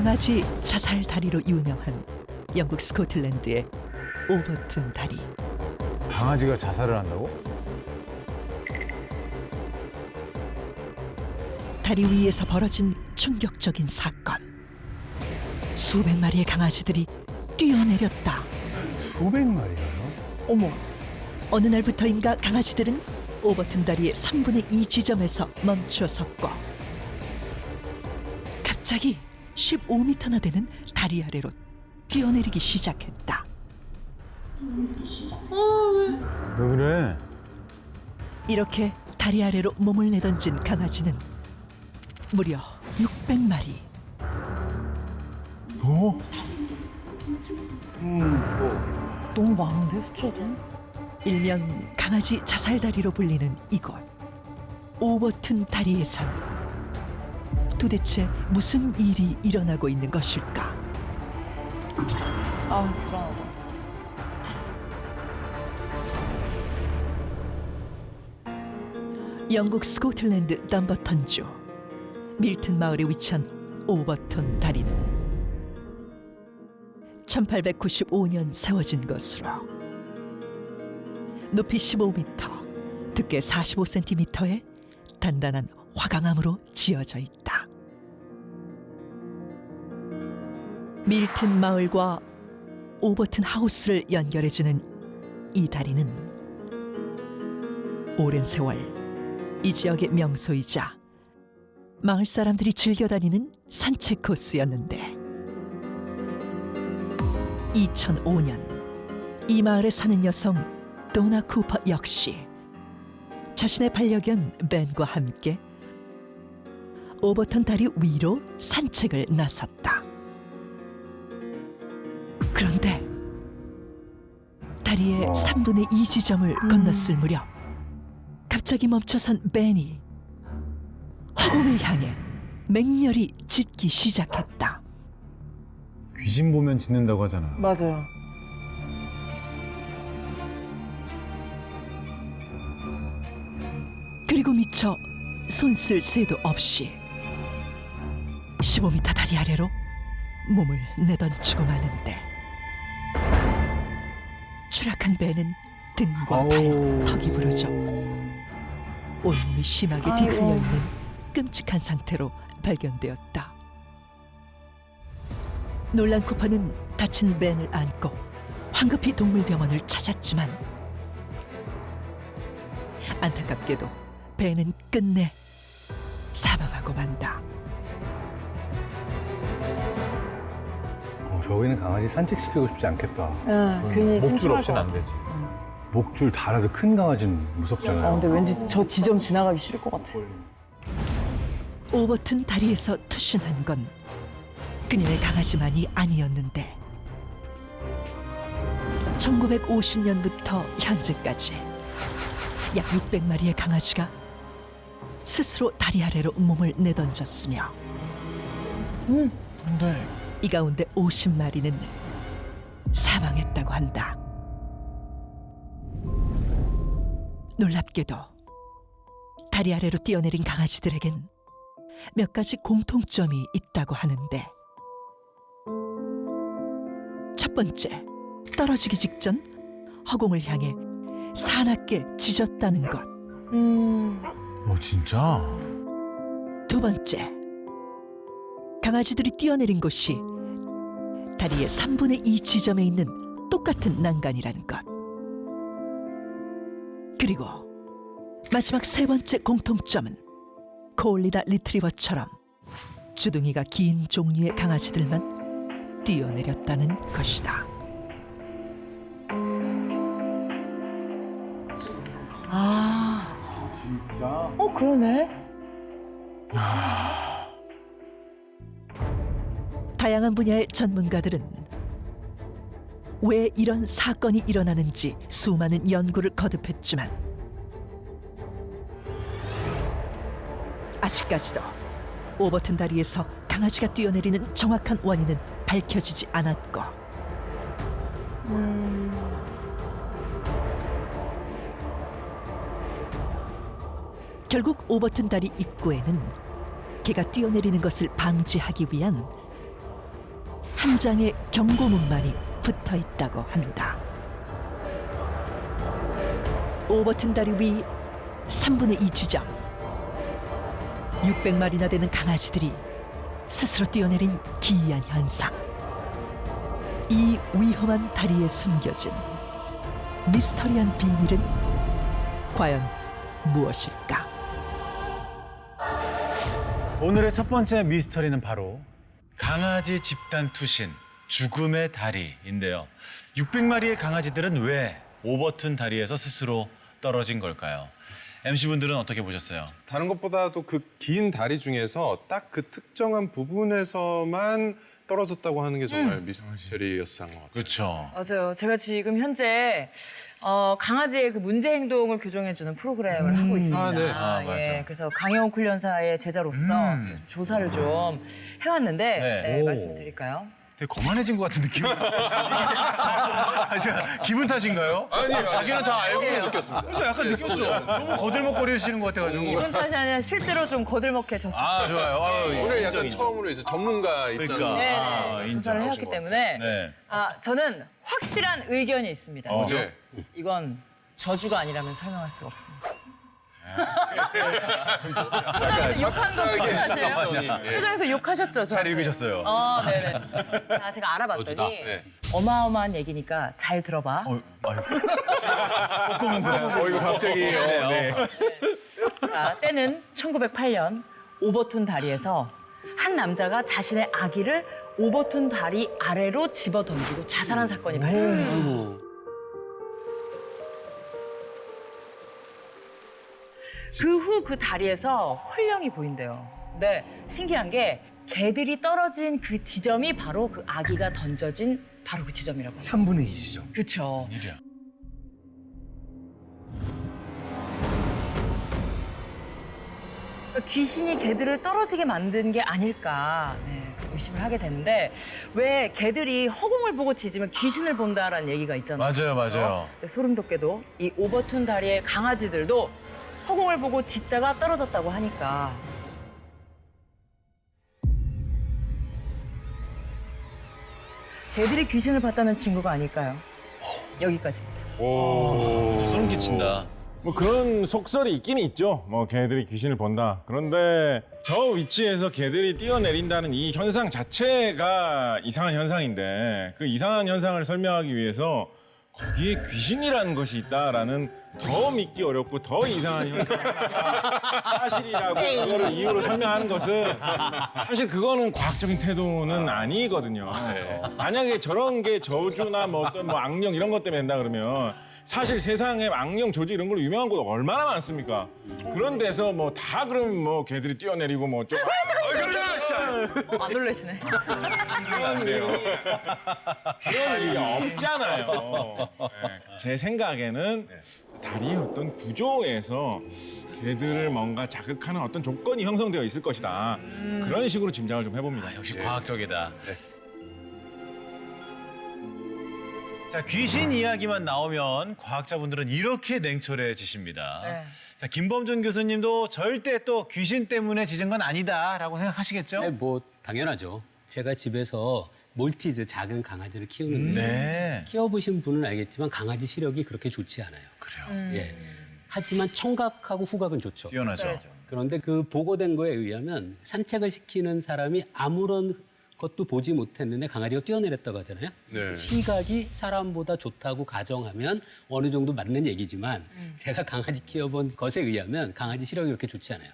강아지 자살 다리로 유명한 영국 스코틀랜드의 오버튼 다리. 강아지가 자살을 한다고? 다리 위에서 벌어진 충격적인 사건. 수백 마리의 강아지들이 뛰어내렸다. 수백 마리가요? 어머. 어느 날부터인가 강아지들은 오버튼 다리의 3분의 2 지점에서 멈춰 섰고 갑자기 15m나 되는 다리 아래로 뛰어내리기 시작했다. 왜 그래? 이렇게 다리 아래로 몸을 내던진 강아지는 무려 600마리. 뭐? 너무 많은데 숫자도? 일명 강아지 자살다리로 불리는 이곳 오버튼 다리에선 도대체 무슨 일이 일어나고 있는 것일까? 아 불안하다. 영국 스코틀랜드 덤버턴주 밀튼 마을에 위치한 오버튼 다리는 1895년 세워진 것으로 높이 15m, 두께 45cm의 단단한 화강암으로 지어져 있다. 밀튼 마을과 오버튼 하우스를 연결해주는 이 다리는 오랜 세월 이 지역의 명소이자 마을 사람들이 즐겨 다니는 산책 코스였는데 2005년 이 마을에 사는 여성 도나 쿠퍼 역시 자신의 반려견 벤과 함께 오버턴 다리 위로 산책을 나섰다. 그런데 다리의 3분의 2 지점을 건넜을 무렵 갑자기 멈춰선 벤이 화공을 향해 맹렬히 짖기 시작했다. 귀신 보면 짖는다고 하잖아. 맞아요. 그리고 미처 손쓸 새도 없이 15m 다리 아래로 몸을 내던지고 마는데 추락한 배는 등과 발, 턱이 부러져 온몸이 심하게 뒤틀려 있는 끔찍한 상태로 발견되었다. 놀란 쿠퍼는 다친 벤을 안고 황급히 동물병원을 찾았지만 안타깝게도 벤은 끝내 사망하고 만다. 저기는 강아지 산책시키고 싶지 않겠다. 괜히 목줄 찜찜할 없이는 것 안 되지. 목줄 달아서 큰 강아지는 무섭잖아요. 같아. 근데 왠지 저 지점 지나가기 싫을 것 같아. 오버튼 다리에서 투신한 건 그녀의 강아지만이 아니었는데 1950년부터 현재까지 약 600마리의 강아지가 스스로 다리 아래로 몸을 내던졌으며 근데 이 가운데 50마리는 사망했다고 한다. 놀랍게도 다리 아래로 뛰어내린 강아지들에겐 몇 가지 공통점이 있다고 하는데 첫 번째, 떨어지기 직전 허공을 향해 사납게 짖었다는 것. 진짜? 두 번째, 강아지들이 뛰어내린 곳이 다리의 3분의 2 지점에 있는 똑같은 난간이라는 것. 그리고 마지막 세 번째 공통점은 콜리다 리트리버처럼 주둥이가 긴 종류의 강아지들만 뛰어내렸다는 것이다. 아. 그러네. 다양한 분야의 전문가들은 왜 이런 사건이 일어나는지 수많은 연구를 거듭했지만 아직까지도 오버튼 다리에서 강아지가 뛰어내리는 정확한 원인은 밝혀지지 않았고 결국 오버튼 다리 입구에는 개가 뛰어내리는 것을 방지하기 위한 한 장의 경고문만이 붙어 있다고 한다. 오버튼 다리 위 3분의 2 지점. 600마리나 되는 강아지들이 스스로 뛰어내린 기이한 현상. 이 위험한 다리에 숨겨진 미스터리한 비밀은 과연 무엇일까? 오늘의 첫 번째 미스터리는 바로 강아지 집단 투신, 죽음의 다리인데요. 600마리의 강아지들은 왜 오버튼 다리에서 스스로 떨어진 걸까요? MC분들은 어떻게 보셨어요? 다른 것보다도 그 긴 다리 중에서 딱 그 특정한 부분에서만 떨어졌다고 하는 게 정말 미스터리였던 것 같아요. 그렇죠. 맞아요. 제가 지금 현재 강아지의 그 문제 행동을 교정해주는 프로그램을 하고 있습니다. 아, 네. 아, 맞아. 예, 그래서 강영욱 훈련사의 제자로서 이제 조사를 좀 해왔는데 네. 네, 말씀드릴까요? 되게 거만해진 것 같은 느낌. 기분 탓인가요? 아니요. 자기는 다 알고 느꼈습니다. 그죠? 약간 느꼈죠? 너무 거들먹거리시는 것 같아가지고. 기분 탓이 아니라 실제로 좀 거들먹해졌어요. 아, 좋아요. 오늘 약간 처음으로 이제 전문가 입장. 그러니까. 네, 아, 네. 인정. 조사를 해왔기 때문에 네. 저는 확실한 의견이 있습니다. 뭐죠? 네. 이건 저주가 아니라면 설명할 수가 없습니다. 표정에서 욕한 거 기억하세요? 예. 표정에서 욕하셨죠? 잘 읽으셨어요. 네네. 자, 제가 알아봤더니 네. 어마어마한 얘기니까 잘 들어봐. 콧구멍 그래요. 이거 갑자기. 네. 자, 때는 1908년 오버툰 다리에서 한 남자가 자신의 아기를 오버툰 다리 아래로 집어 던지고 자살한 사건이 발생했어요. 그 후 그 다리에서 홀령이 보인대요. 근데 신기한 게 개들이 떨어진 그 지점이 바로 그 아기가 던져진 바로 그 지점이라고 합니다. 3분의 2 지점. 그렇죠. 일이야. 귀신이 개들을 떨어지게 만든 게 아닐까 의심을 하게 되는데 왜 개들이 허공을 보고 짖으면 귀신을 본다라는 얘기가 있잖아요. 맞아요. 근데 소름 돋게도 이 오버툰 다리의 강아지들도 허공을 보고 짖다가 떨어졌다고 하니까 개들이 귀신을 봤다는 증거가 아닐까요? 여기까지입니다. 소름 끼친다. 뭐 그런 속설이 있긴 있죠. 뭐 개들이 귀신을 본다. 그런데 저 위치에서 개들이 뛰어내린다는 이 현상 자체가 이상한 현상인데 그 이상한 현상을 설명하기 위해서 거기에 귀신이라는 것이 있다라는 더 믿기 어렵고 더 이상한 현상 사실이라고 그거를 이유로 설명하는 것은 사실 그거는 과학적인 태도는 아니거든요. 만약에 저런 게 저주나 뭐 어떤 뭐 악령 이런 것 때문에 된다 그러면 사실 세상에 악령 조지 이런 걸로 유명한 곳 얼마나 많습니까? 그런 데서 뭐 다 그러면 뭐 개들이 뛰어내리고 뭐 좀 안 놀라시네. 그런 일이 없잖아요. 네. 제 생각에는 다리의 어떤 구조에서 개들을 뭔가 자극하는 어떤 조건이 형성되어 있을 것이다. 그런 식으로 짐작을 좀 해봅니다. 역시 과학적이다. 자, 귀신 이야기만 나오면 과학자분들은 이렇게 냉철해지십니다. 네. 자, 김범준 교수님도 절대 또 귀신 때문에 짖은 건 아니다라고 생각하시겠죠? 네, 뭐 당연하죠. 제가 집에서 몰티즈 작은 강아지를 키우는데 네. 키워보신 분은 알겠지만 강아지 시력이 그렇게 좋지 않아요. 그래요. 예. 하지만 청각하고 후각은 좋죠. 뛰어나죠. 그런데 그 보고된 거에 의하면 산책을 시키는 사람이 아무런 것도 보지 못했는데 강아지가 뛰어내렸다고 하잖아요. 네. 시각이 사람보다 좋다고 가정하면 어느 정도 맞는 얘기지만 제가 강아지 키워본 것에 의하면 강아지 시력이 그렇게 좋지 않아요.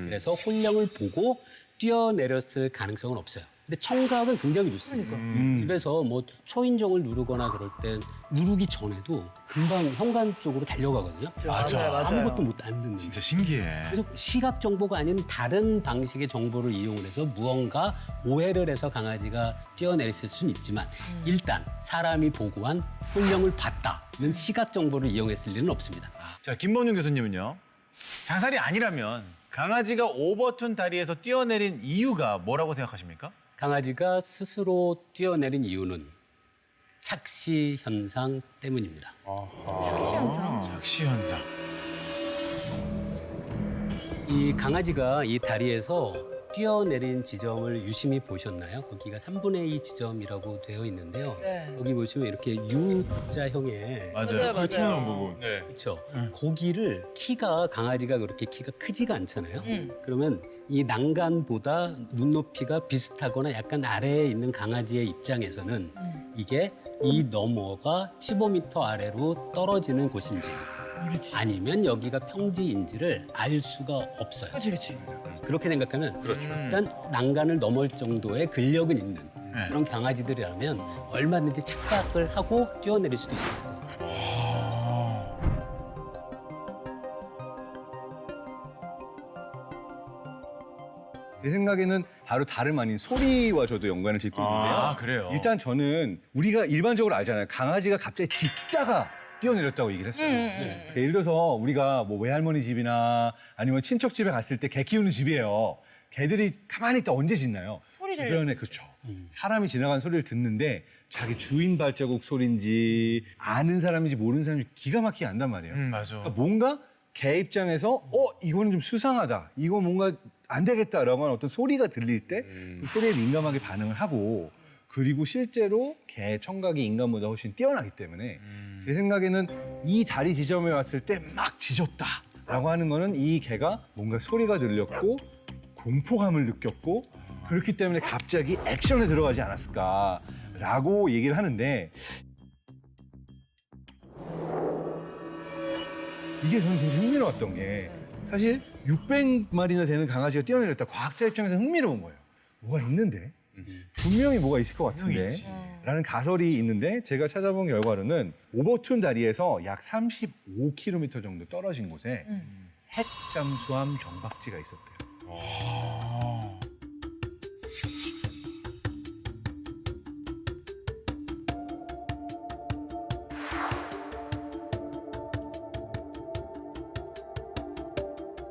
그래서 홀령을 보고 뛰어내렸을 가능성은 없어요. 근데 청각은 굉장히 좋습니다. 집에서 뭐 초인종을 누르거나 그럴 땐 누르기 전에도 금방 현관 쪽으로 달려가거든요. 맞아요. 아무것도 못 안 듣는. 진짜 신기해. 그래서 시각 정보가 아닌 다른 방식의 정보를 이용을 해서 무언가 오해를 해서 강아지가 뛰어내렸을 수는 있지만 일단 사람이 보고한 홀령을 봤다는 시각 정보를 이용했을 리는 없습니다. 자, 김범준 교수님은요. 자살이 아니라면 강아지가 오버툰 다리에서 뛰어내린 이유가 뭐라고 생각하십니까? 강아지가 스스로 뛰어내린 이유는 착시 현상 때문입니다. 착시 현상. 착시 현상. 이 강아지가 이 다리에서 뛰어내린 지점을 유심히 보셨나요? 거기가 3분의 2 지점이라고 되어 있는데요. 네. 여기 보시면 이렇게 U자형의 맞아요. 그 튀어나온 부분. 네. 그렇죠. 고기를 강아지가 그렇게 키가 크지가 않잖아요. 그러면 이 난간보다 눈높이가 비슷하거나 약간 아래에 있는 강아지의 입장에서는 이게 이 너머가 15m 아래로 떨어지는 곳인지 아니면 여기가 평지인지를 알 수가 없어요. 그렇지. 그렇게 생각하면 일단 난간을 넘을 정도의 근력은 있는 그런 강아지들이라면 얼마든지 착각을 하고 뛰어내릴 수도 있을 것 같아요. 제 생각에는 바로 다름 아닌 소리와 저도 연관을 짓고 있는데요. 아, 그래요? 일단 저는 우리가 일반적으로 알잖아요. 강아지가 갑자기 짖다가 뛰어내렸다고 얘기를 했어요. 그러니까 예를 들어서 우리가 뭐 외할머니 집이나 아니면 친척 집에 갔을 때 개 키우는 집이에요. 개들이 가만히 있다 언제 짖나요? 주변에 그렇죠. 사람이 지나가는 소리를 듣는데 자기 주인 발자국 소리인지 아는 사람인지 모르는 사람인지 기가 막히게 안단 말이에요. 맞아. 그러니까 뭔가 개 입장에서 이거는 좀 수상하다. 이거 뭔가 안 되겠다라고 하는 어떤 소리가 들릴 때 그 소리에 민감하게 반응을 하고 그리고 실제로 개 청각이 인간보다 훨씬 뛰어나기 때문에 제 생각에는 이 다리 지점에 왔을 때 막 짖었다라고 하는 거는 이 개가 뭔가 소리가 들렸고 공포감을 느꼈고 그렇기 때문에 갑자기 액션에 들어가지 않았을까라고 얘기를 하는데 이게 저는 굉장히 흥미로웠던 게 사실 600마리나 되는 강아지가 뛰어내렸다. 과학자 입장에서 흥미로운 거예요. 뭐가 있는데? 분명히 뭐가 있을 것 같은데? 라는 가설이 있는데 제가 찾아본 결과로는 오버툰 다리에서 약 35km 정도 떨어진 곳에 핵잠수함 정박지가 있었대요.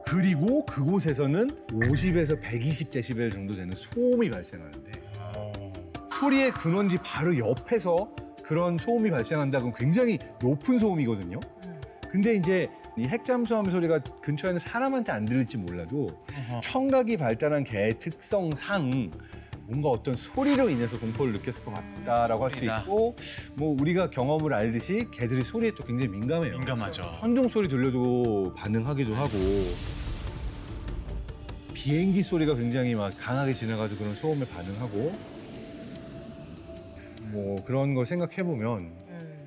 그리고 그곳에서는 50에서 120데시벨 정도 되는 소음이 발생하는데 소리의 근원지 바로 옆에서 그런 소음이 발생한다면 굉장히 높은 소음이거든요. 근데 이제 이 핵잠수함 소리가 근처에는 사람한테 안 들릴지 몰라도 청각이 발달한 개의 특성상 뭔가 어떤 소리로 인해서 공포를 느꼈을 것 같다라고 할 수 있고 뭐 우리가 경험을 알듯이 개들이 소리에 또 굉장히 민감해요. 민감하죠. 천둥 소리 들려도 반응하기도 하고 비행기 소리가 굉장히 막 강하게 지나가도 그런 소음에 반응하고 뭐 그런 걸 생각해 보면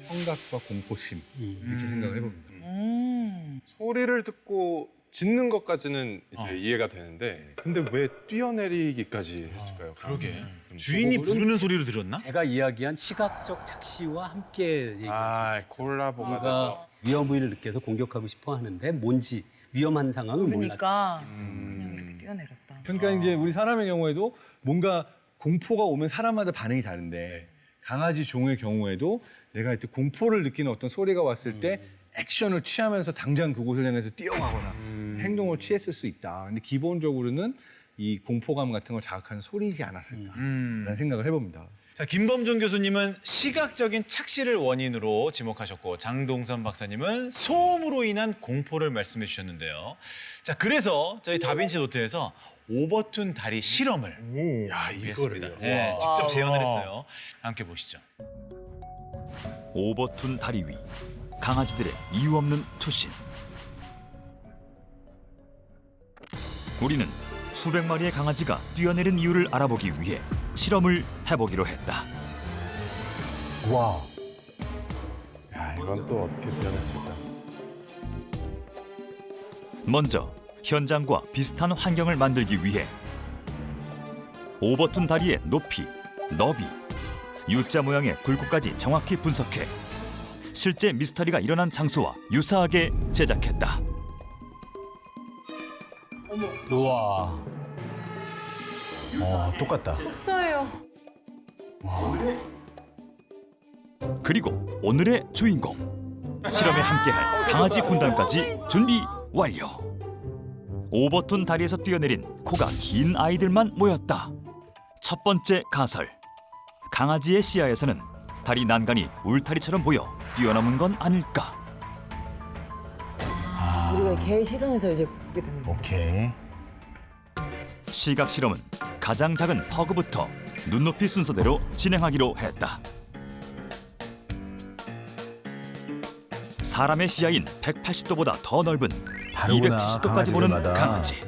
청각과 공포심 이렇게 생각을 해봅니다. 소리를 듣고 짖는 것까지는 이제 이해가 되는데 근데 왜 뛰어내리기까지 했을까요? 그러게. 주인이 부르는 소리로 들었나? 제가 이야기한 시각적 착시와 함께 얘기했습니다. 콜라보가 뭔가 위험 부위를 느껴서 공격하고 싶어 하는데 뭔지 위험한 상황을 몰랐다. 그러니까 그냥 이렇게 뛰어내렸다. 그러니까 이제 우리 사람의 경우에도 뭔가 공포가 오면 사람마다 반응이 다른데 강아지 종의 경우에도 내가 이때 공포를 느끼는 어떤 소리가 왔을 때 액션을 취하면서 당장 그곳을 향해서 뛰어가거나 행동을 취했을 수 있다. 근데 기본적으로는 이 공포감 같은 걸 자극하는 소리이지 않았을까라는 생각을 해봅니다. 자, 김범종 교수님은 시각적인 착시를 원인으로 지목하셨고 장동선 박사님은 소음으로 인한 공포를 말씀해 주셨는데요. 자, 그래서 저희 다빈치 노트에서 오버툰 다리 실험을 준비했습니다. 네, 직접 재현을 했어요. 함께 보시죠. 오버툰 다리 위 강아지들의 이유 없는 투신. 우리는 수백 마리의 강아지가 뛰어내린 이유를 알아보기 위해 실험을 해보기로 했다. 와. 야, 이건 또 어떻게 재현했을까? 먼저 현장과 비슷한 환경을 만들기 위해 오버툰 다리의 높이, 너비, U자 모양의 굴곡까지 정확히 분석해 실제 미스터리가 일어난 장소와 유사하게 제작했다. 우와. 똑같다. 없어요. 그리고 오늘의 주인공. 실험에 함께할 강아지 군단까지 준비 완료. 오버툰 다리에서 뛰어내린 코가 긴 아이들만 모였다. 첫 번째 가설. 강아지의 시야에서는 다리 난간이 울타리처럼 보여 뛰어넘은 건 아닐까. 우리가 개 시선에서 이제 보게 되는 거예요. 오케이. 시각 실험은 가장 작은 퍼그부터 눈높이 순서대로 진행하기로 했다. 사람의 시야인 180도보다 더 넓은 270도까지 보는 강아지.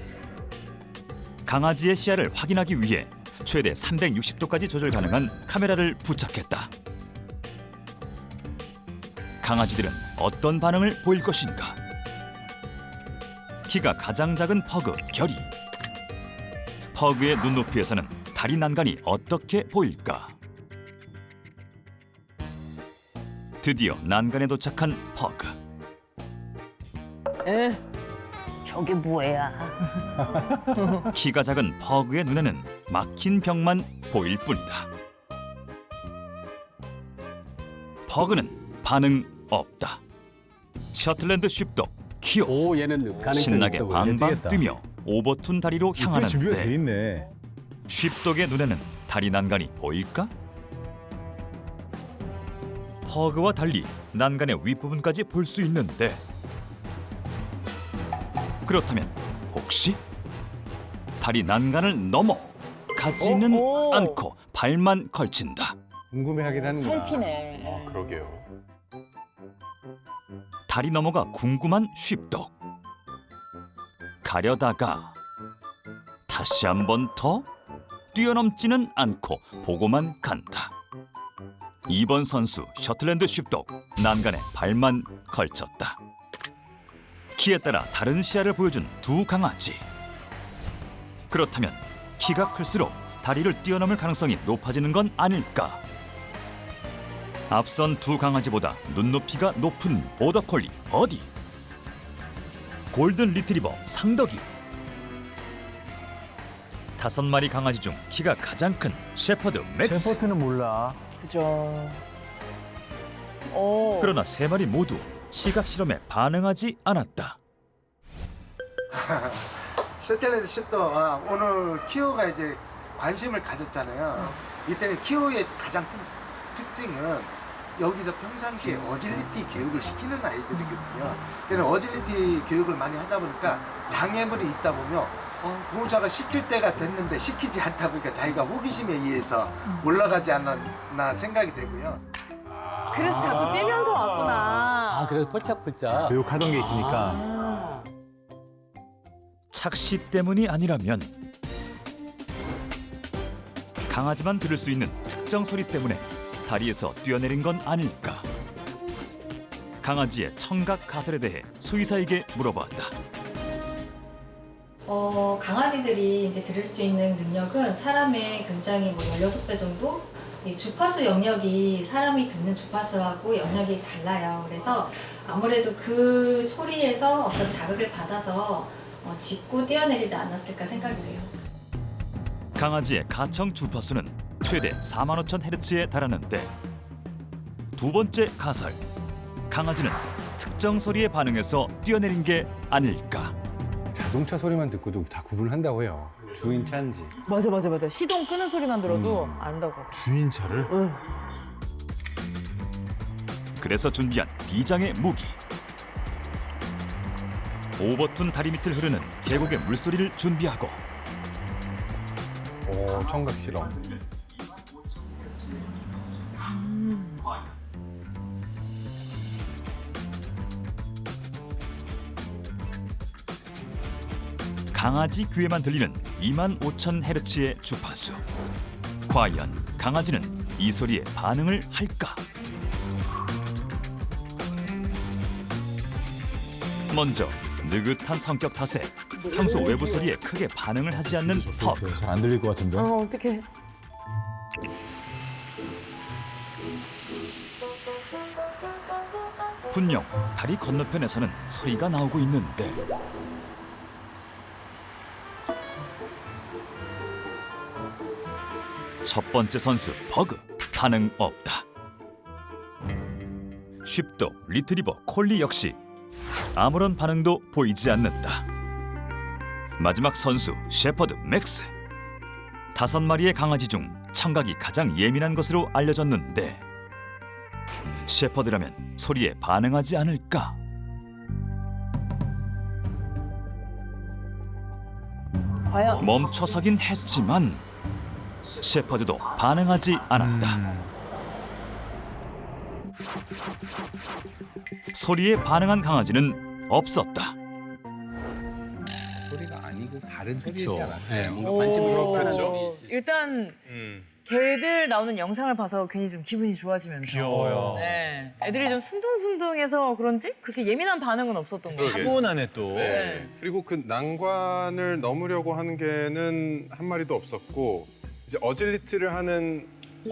강아지의 시야를 확인하기 위해 최대 360도까지 조절 가능한 카메라를 부착했다. 강아지들은 어떤 반응을 보일 것인가? 키가 가장 작은 퍼그 결이. 퍼그의 눈높이에서는 다리 난간이 어떻게 보일까? 드디어 난간에 도착한 퍼그. 저게 뭐야? 키가 작은 퍼그의 눈에는 막힌 벽만 보일 뿐이다. 퍼그는 반응 없다. 셔틀랜드 쉽독 키오. 오, 얘는 가능성이 신나게 있어 보여. 방방 뛰며 오버툰 다리로 준비가 돼 향하는데 있네. 쉽독의 눈에는 다리 난간이 보일까? 퍼그와 달리 난간의 윗부분까지 볼 수 있는데 그렇다면 혹시 다리 난간을 넘어 가지는 않고 발만 걸친다. 궁금해하긴 하는구나. 살피네. 그러게요. 다리 넘어가 궁금한 쉽독. 가려다가 다시 한 번 더 뛰어넘지는 않고 보고만 간다. 2번 선수 셔틀랜드 쉽독 난간에 발만 걸쳤다. 키에 따라 다른 시야를 보여준 두 강아지. 그렇다면 키가 클수록 다리를 뛰어넘을 가능성이 높아지는 건 아닐까? 앞선 두 강아지보다 눈높이가 높은 보더콜리 버디, 골든 리트리버 상덕이, 5마리 강아지 중 키가 가장 큰 셰퍼드 맥스. 셰퍼드는 몰라. 그죠. 오. 그러나 3마리 모두 시각 실험에 반응하지 않았다. 셔틀랜드 쉽도 오늘 키오가 이제 관심을 가졌잖아요. 이때는 키오의 가장 특징은 여기서 평상시에 어질리티 교육을 시키는 아이들이거든요. 그래서 어질리티 교육을 많이 하다 보니까 장애물이 있다 보면 보호자가 시킬 때가 됐는데 시키지 않다 보니까 자기가 호기심에 의해서 올라가지 않았나 생각이 되고요. 그래서 자꾸 뛰면서 왔구나. 아, 그래서 펄짝펄짝. 교육하던 게 있으니까. 착시 때문이 아니라면 강아지만 들을 수 있는 특정 소리 때문에 다리에서 뛰어내린 건 아닐까? 강아지의 청각 가설에 대해 수의사에게 물어보았다. 강아지들이 이제 들을 수 있는 능력은 사람의 굉장히 16배 정도? 이 주파수 영역이 사람이 듣는 주파수하고 영역이 달라요. 그래서 아무래도 그 소리에서 어떤 자극을 받아서 짚고 뛰어내리지 않았을까 생각이 돼요. 강아지의 가청 주파수는 최대 45,000Hz에 달하는데 두 번째 가설, 강아지는 특정 소리에 반응해서 뛰어내린 게 아닐까? 자동차 소리만 듣고도 다 구분한다고 해요. 주인 차인지. 맞아. 시동 끄는 소리만 들어도 안다고. 주인차를? 그래서 준비한 비장의 무기. 오버툰 다리 밑을 흐르는 계곡의 물소리를 준비하고 오, 청각 실험. 강아지 귀에만 들리는 25,000Hz의 주파수. 과연 강아지는 이 소리에 반응을 할까? 먼저 느긋한 성격 탓에 평소 외부 소리에 크게 반응을 하지 않는 퍼그. 잘 안 들릴 것 같은데. 어떡해. 분명 다리 건너편에서는 소리가 나오고 있는데 첫 번째 선수 버그 반응 없다. 쉽도 리트리버 콜리 역시 아무런 반응도 보이지 않는다. 마지막 선수 셰퍼드 맥스. 5마리의 강아지 중 청각이 가장 예민한 것으로 알려졌는데 셰퍼드라면 소리에 반응하지 않을까? 과연 멈춰서긴 했지만 셰퍼드도 반응하지 않았다. 소리에 반응한 강아지는 없었다. 소리가 아니고 다른 소리지 않았어요. 네, 뭔가 관심을 얻는 그렇죠. 일단 개들 나오는 영상을 봐서 괜히 좀 기분이 좋아지면서 귀여워요. 네. 애들이 좀 순둥순둥해서 그런지 그렇게 예민한 반응은 없었던 것 같아요. 차분하네 또. 네. 그리고 그 난관을 넘으려고 하는 개는 한 마리도 없었고 이제 어질리티를 하는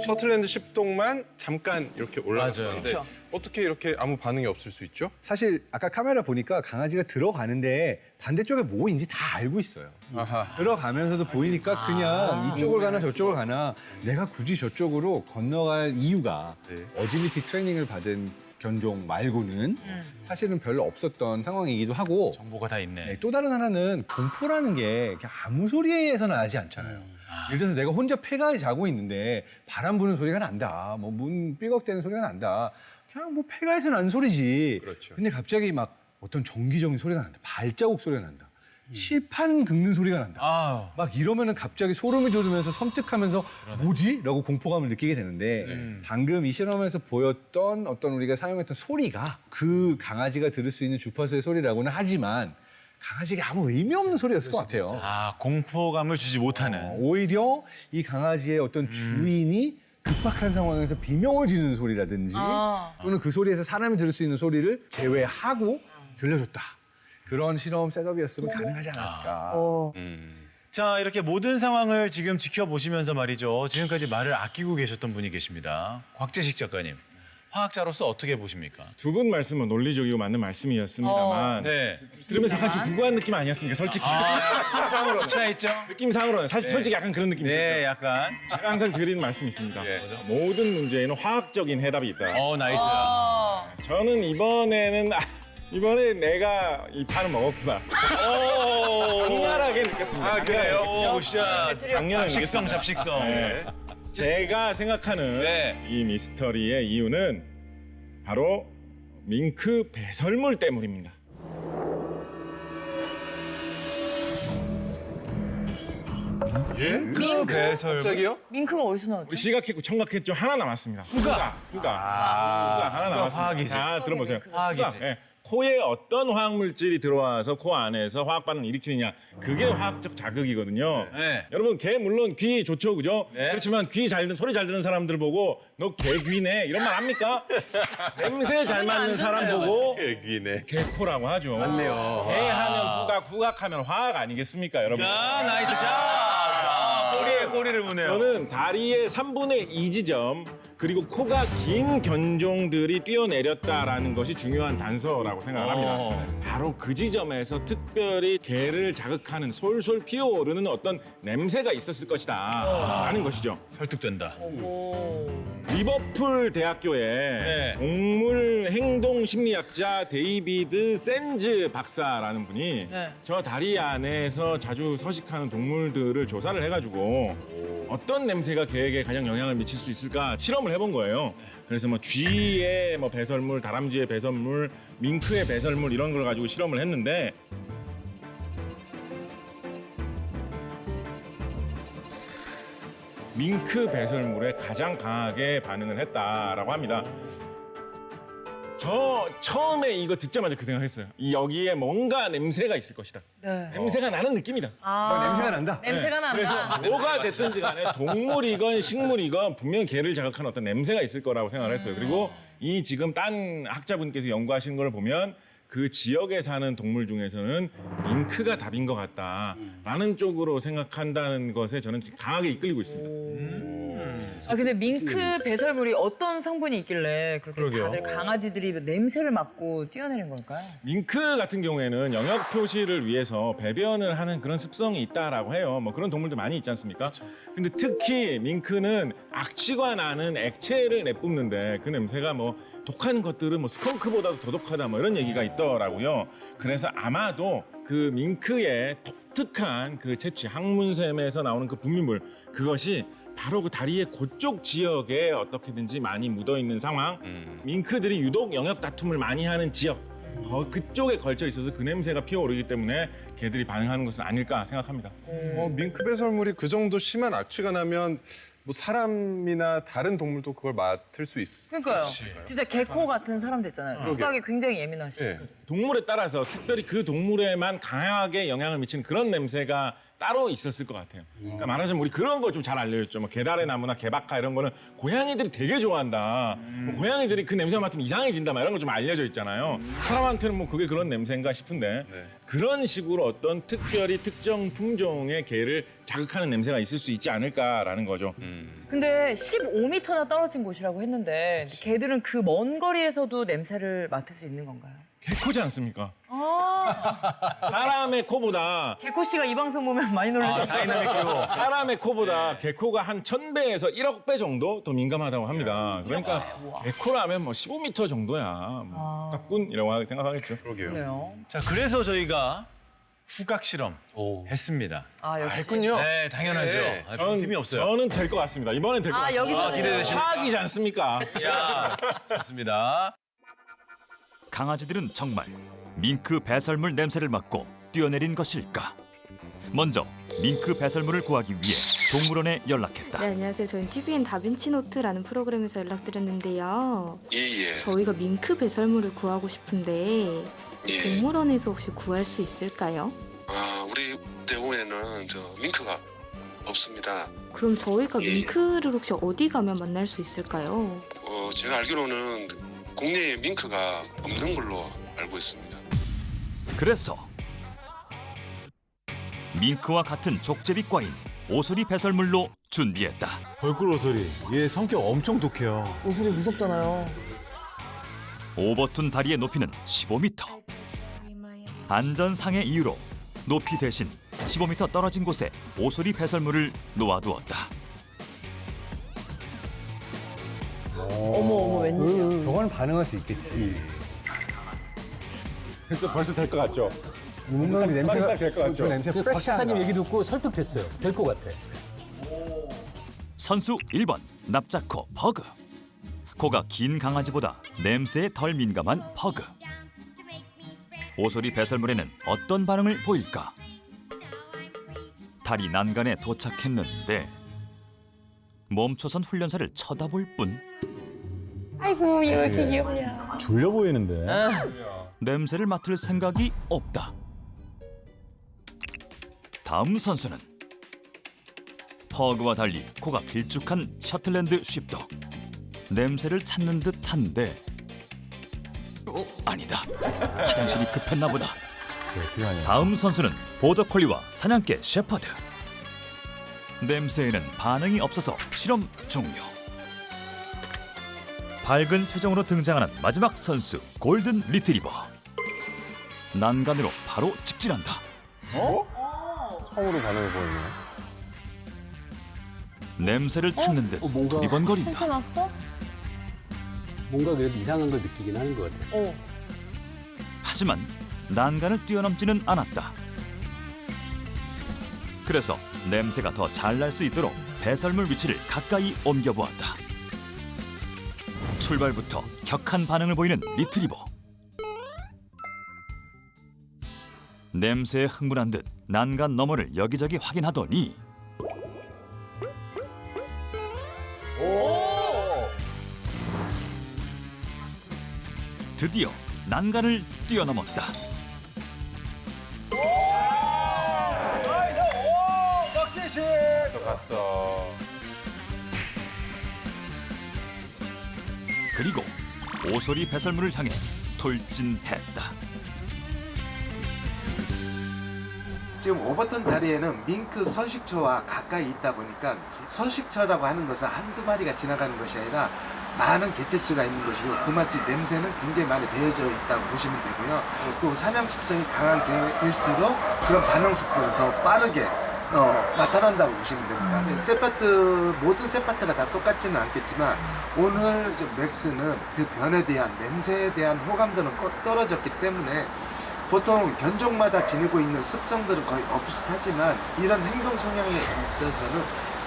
셔틀랜드 10동만 잠깐 이렇게 올라갔었는데 그쵸. 어떻게 이렇게 아무 반응이 없을 수 있죠? 사실 아까 카메라 보니까 강아지가 들어가는데 반대쪽에 뭐인지 다 알고 있어요. 아하. 들어가면서도 보이니까 그냥 이쪽을 가나 저쪽을 가나 내가 굳이 저쪽으로 건너갈 이유가 네. 어질리티 트레이닝을 받은 견종 말고는 사실은 별로 없었던 상황이기도 하고 정보가 다 있네. 네, 또 다른 하나는 공포라는 게 그냥 아무 소리에서는 나지 않잖아요. 예를 들어서 내가 혼자 폐가에 자고 있는데 바람 부는 소리가 난다. 뭐 문 삐걱대는 소리가 난다. 그냥 뭐 폐가에서 나는 소리지. 그렇죠. 근데 갑자기 막 어떤 정기적인 소리가 난다. 발자국 소리가 난다. 칠판 긁는 소리가 난다. 아우. 막 이러면은 갑자기 소름이 돋으면서 섬뜩하면서 뭐지? 라고 공포감을 느끼게 되는데 방금 이 실험에서 보였던 어떤 우리가 사용했던 소리가 그 강아지가 들을 수 있는 주파수의 소리라고는 하지만 강아지에게 아무 의미 없는 소리였을 것 같아요. 아, 공포감을 주지 못하는. 오히려 이 강아지의 어떤 주인이 급박한 상황에서 비명을 지르는 소리라든지 또는 그 소리에서 사람이 들을 수 있는 소리를 제외하고 들려줬다. 그런 실험 셋업이었으면 가능하지 않았을까. 자, 이렇게 모든 상황을 지금 지켜보시면서 말이죠. 지금까지 말을 아끼고 계셨던 분이 계십니다. 곽재식 작가님. 화학자로서 어떻게 보십니까? 두 분 말씀은 논리적이고 맞는 말씀이었습니다만 네. 들으면서 약간 좀 구구한 느낌 아니었습니까? 솔직히 느낌상으로는 차있죠? 느낌상으로는 솔직히 약간 그런 느낌이 네, 있었죠. 약간. 제가 항상 드리는 말씀이 있습니다. 모든 문제에는 화학적인 해답이 있다. 나이스. 저는 이번에 내가 이 판을 먹었구나. 강렬하게 느꼈습니다. 아, 그래요? 오, 굿샷. 강렬하게 잡식성, 느꼈습니다. 잡식성. 네. 제가 생각하는 네. 이 미스터리의 이유는 바로 밍크 배설물 때문입니다. 그 배설. 갑자기요? 밍크가 어디서 나왔죠? 시각했고 청각했죠. 하나 남았습니다. 후가 하나 남았습니다. 화학이지. 자, 들어보세요. 화학이지. 후가. 예. 코에 어떤 화학물질이 들어와서 코 안에서 화학 반응을 일으키느냐. 그게 화학적 자극이거든요. 네. 여러분, 개 물론 귀 좋죠, 그죠? 네. 그렇지만 소리 잘 듣는 사람들 보고 너 개귀네 이런 말 합니까? 냄새 잘 맡는 사람 보고 애기네. 개코라고 하죠. 맞네요. 개 하면 후각 하면 화학 아니겠습니까, 여러분? 야, 나이스 샷. 자, 꼬리를 무네요. 저는 다리의 3분의 2 지점 그리고 코가 긴 견종들이 뛰어내렸다라는 것이 중요한 단서라고 생각을 합니다. 바로 그 지점에서 특별히 개를 자극하는 솔솔 피어오르는 어떤 냄새가 있었을 것이다 라는 것이죠. 설득된다. 리버풀 대학교의 네. 동물 행동 심리학자 데이비드 샌즈 박사라는 분이 네. 저 다리 안에서 자주 서식하는 동물들을 조사를 해가지고 어떤 냄새가 개에게 가장 영향을 미칠 수 있을까 실험을 해본 거예요. 그래서 뭐 쥐의 뭐 배설물, 다람쥐의 배설물, 밍크의 배설물 이런 걸 가지고 실험을 했는데 밍크 배설물에 가장 강하게 반응을 했다라고 합니다. 저 처음에 이거 듣자마자 그 생각했어요. 여기에 뭔가 냄새가 있을 것이다. 네. 냄새가 나는 느낌이다. 냄새가 난다. 냄새가 난다. 그래서 뭐가 됐든지 간에 동물이건 식물이건 분명히 개를 자극하는 어떤 냄새가 있을 거라고 생각을 했어요. 그리고 이 지금 딴 학자분께서 연구하신 걸 보면 그 지역에 사는 동물 중에서는 밍크가 답인 것 같다라는 쪽으로 생각한다는 것에 저는 강하게 이끌리고 있습니다. 근데 밍크 배설물이 어떤 성분이 있길래 그렇게 다들 강아지들이 냄새를 맡고 뛰어내린 걸까요? 밍크 같은 경우에는 영역 표시를 위해서 배변을 하는 그런 습성이 있다라고 해요. 뭐 그런 동물들 많이 있지 않습니까? 근데 특히 밍크는 악취가 나는 액체를 내뿜는데 그 냄새가 뭐 독한 것들은 뭐 스컹크보다도 더 독하다 뭐 이런 얘기가 있더라고요. 그래서 아마도 그 밍크의 독특한 그 채취 항문샘에서 나오는 그 분비물 그것이 바로 그 다리의 그쪽 지역에 어떻게든지 많이 묻어 있는 상황. 밍크들이 유독 영역 다툼을 많이 하는 지역. 그쪽에 걸쳐 있어서 그 냄새가 피어오르기 때문에 개들이 반응하는 것은 아닐까 생각합니다. 밍크 배설물이 그 정도 심한 악취가 나면 뭐 사람이나 다른 동물도 그걸 맡을 수 있어. 그러니까요. 진짜 개코 같은 사람들 있잖아요. 후각이 굉장히 예민하시고. 네. 동물에 따라서 특별히 그 동물에만 강하게 영향을 미치는 그런 냄새가 따로 있었을 것 같아요. 그러니까 말하자면 우리 그런 거 좀 잘 알려줬죠. 뭐 개다래 나무나 개박하 이런 거는 고양이들이 되게 좋아한다. 뭐 고양이들이 그 냄새 맡으면 이상해진다. 막 이런 거 좀 알려져 있잖아요. 사람한테는 뭐 그게 그런 냄새인가 싶은데 그런 식으로 어떤 특별히 특정 품종의 개를 자극하는 냄새가 있을 수 있지 않을까라는 거죠. 근데 15m나 떨어진 곳이라고 했는데 개들은 그 먼 거리에서도 냄새를 맡을 수 있는 건가요? 개코지 않습니까? 아, 사람의 코보다 개코 씨가 이 방송 보면 많이 놀라시죠? 다이나믹 듀오. 사람의 코보다 개코가 한 1000배에서 1억 배 정도 더 민감하다고 합니다. 그러니까 개코라면 뭐 15m 정도야. 뭐 가깝군이라고 생각하겠죠. 그러네요. 자, 그래서 저희가 후각 실험 했습니다. 아, 역시. 했군요. 네, 당연하죠. 네. 힘이 없어요. 저는 될 것 같습니다. 이번엔 될 것 아, 같습니다. 여기서는요? 기대되십니까? 화학이지 않습니까? 야, 좋습니다. 강아지들은 정말 밍크 배설물 냄새를 맡고 뛰어내린 것일까? 먼저 밍크 배설물을 구하기 위해 동물원에 연락했다. 네, 안녕하세요. 저희는 TVN 다빈치노트라는 프로그램에서 연락드렸는데요. 예. 저희가 밍크 배설물을 구하고 싶은데 예. 동물원에서 혹시 구할 수 있을까요? 아, 우리 대공원에는 저 밍크가 없습니다. 그럼 저희가 예. 밍크를 혹시 어디 가면 만날 수 있을까요? 제가 알기로는 국내에 밍크가 없는 걸로 알고 있습니다. 그래서 밍크와 같은 족제비과인 오소리 배설물로 준비했다. 벌꿀 오소리. 얘 성격 엄청 독해요. 오소리 무섭잖아요. 오버툰 다리의 높이는 15m. 안전상의 이유로 높이 대신 15m 떨어진 곳에 오소리 배설물을 놓아두었다. 어머, 웬일이야. 저거는 반응할 수 있겠지. 벌써 될 것 같죠? 뭔가 냄새가 딱 될 것 같죠? 그 냄새 박 작가님 얘기 듣고 설득됐어요. 될 것 같아. 선수 1번 납작코 퍼그. 코가 긴 강아지보다 냄새에 덜 민감한 퍼그. 오소리 배설물에는 어떤 반응을 보일까? 다리 난간에 도착했는데 멈춰선 훈련사를 쳐다볼 뿐. 아이고, 이거 어떻게 귀엽냐. 졸려 보이는데. 냄새를 맡을 생각이 없다. 다음 선수는 퍼그와 달리 코가 길쭉한 셔틀랜드 쉽독. 냄새를 찾는 듯한데 아니다. 화장실이 급했나 보다. 다음 선수는 보더콜리와 사냥개 셰퍼드. 냄새에는 반응이 없어서 실험 종료. 밝은 표정으로 등장하는 마지막 선수 골든 리트리버. 난간으로 바로 직진한다. 처음으로 반응을 보이네. 냄새를 찾는 듯 뭔가 두리번거린다. 났어? 뭔가 그래도 이상한 걸 느끼긴 하는 것 같아요. 하지만 난간을 뛰어넘지는 않았다. 그래서 냄새가 더 잘 날 수 있도록 배설물 위치를 가까이 옮겨보았다. 출발부터 격한 반응을 보이는 리트리버. 냄새에 흥분한 듯 난간 너머를 여기저기 확인하더니 드디어 난간을 뛰어넘었다. 갔어. 그리고 오소리 배설물을 향해 돌진했다. 지금 오버턴 다리에는 밍크 서식처와 가까이 있다 보니까 서식처라고 하는 것은 한두 마리가 지나가는 것이 아니라 많은 개체수가 있는 것이고 그마치 냄새는 굉장히 많이 배어져 있다고 보시면 되고요. 또 사냥습성이 강한 개일수록 그런 반응 속도는 더 빠르게 나타난다고 보시면 됩니다. 세파트 모든 세파트가 다 똑같지는 않겠지만 오늘 맥스는 그 변에 대한 냄새에 대한 호감도는 떨어졌기 때문에 보통 견종마다 지니고 있는 습성들은 거의 비슷하지만 이런 행동 성향에 있어서는